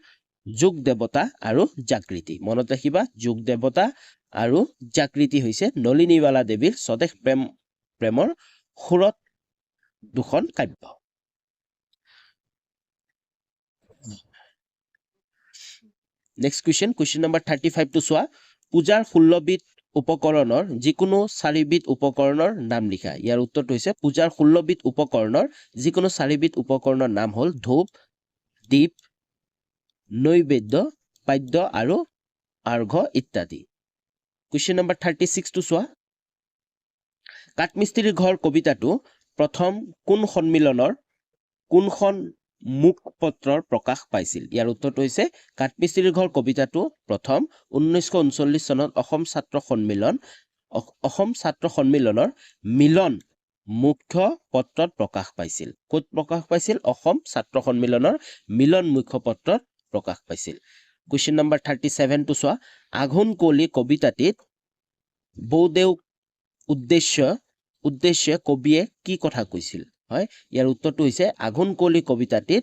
যোগ দেৱতা আৰু জাগৃতি মনত ৰাখিবা যোগ দেৱতা আৰু জাগৃতি হৈছে নলিনীবালা দেৱীৰ স্বদেশ প্ৰেমৰ সুৰত দুখন কাব্য নেক্সট কুৱেশ্যন নম্বৰ 35 টো চোৱা পূজাৰ 16 বিধ উপকৰণৰ যিকোনো 4 বিধ উপকৰণৰ নাম লিখা ইয়াৰ উত্তৰটো হৈছে পূজাৰ 16 বিধ উপকৰণৰ যিকোনো 4 বিধ উপকৰণৰ নাম হ'ল ধূপ দীপ নৈবেদ্য পাদ্য আৰু আৰ্ঘ্য ইত্যাদি কুৱেশ্যন নম্বৰ 36 টো চোৱা কাঠমিস্ত্ৰীৰ ঘৰ কবিতাটো প্ৰথম কোন সন্মিলনৰ কোনখন মুখপত্ৰৰ প্ৰকাশ পাইছিল ইয়াৰ উত্তৰটো হৈছে কাঠমিস্ত্ৰীৰ ঘৰ কবিতাটো প্ৰথম 1939 চনত অসম ছাত্ৰ সন্মিলনৰ মিলন মুখ্য পত্ৰত প্ৰকাশ পাইছিল ক'ত প্ৰকাশ পাইছিল অসম ছাত্ৰ সন্মিলনৰ মিলন মুখ্য পত্ৰত প্ৰকাশ পাইছিল কুৱেশ্যন নম্বৰ 37 টো চোৱা আঘোণ কুঁৱলী কবিতাটিত বৌদেউ উদ্দেশ্যে কবিয়ে কি কথা কৈছিল হয় ইয়াৰ উত্তৰটো হৈছে আঘোণ কুঁৱলী কবিতাটিত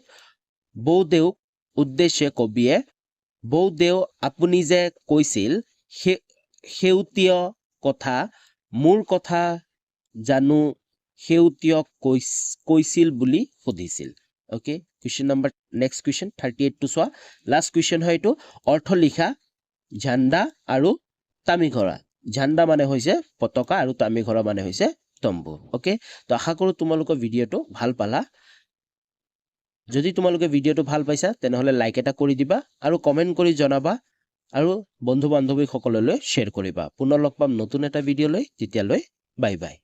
বৌদেউ উদ্দেশ্যে কবিয়ে বৌদেউ আপুনি যে কৈছিল সেউতীয় কথা মোৰ কথা জানো সেউতীয় কৈছিল বুলি সুধিছিল okay question number next question 38 টো চোৱা লাষ্ট কুৱেশ্যন হয় এইটো অৰ্থ লিখা ঝাণ্ডা আৰু তামিঘৰা ঝাণ্ডা মানে হৈছে পতাকা আৰু তামিঘৰা মানে হৈছে তম্বু ওকে তো আশা কৰো তোমালোকৰ ভিডিঅটো ভাল পালা যদি তোমালোকে ভিডিঅটো ভাল পাইছা তেনেহলে লাইক এটা কৰি দিবা আৰু কমেন্ট কৰি জনাবা আৰু বন্ধু বান্ধৱীসকললৈ শ্বেয়াৰ কৰিবা পুনৰ লগ পাম নতুন এটা ভিডিঅ লৈ তেতিয়ালৈ বাই বাই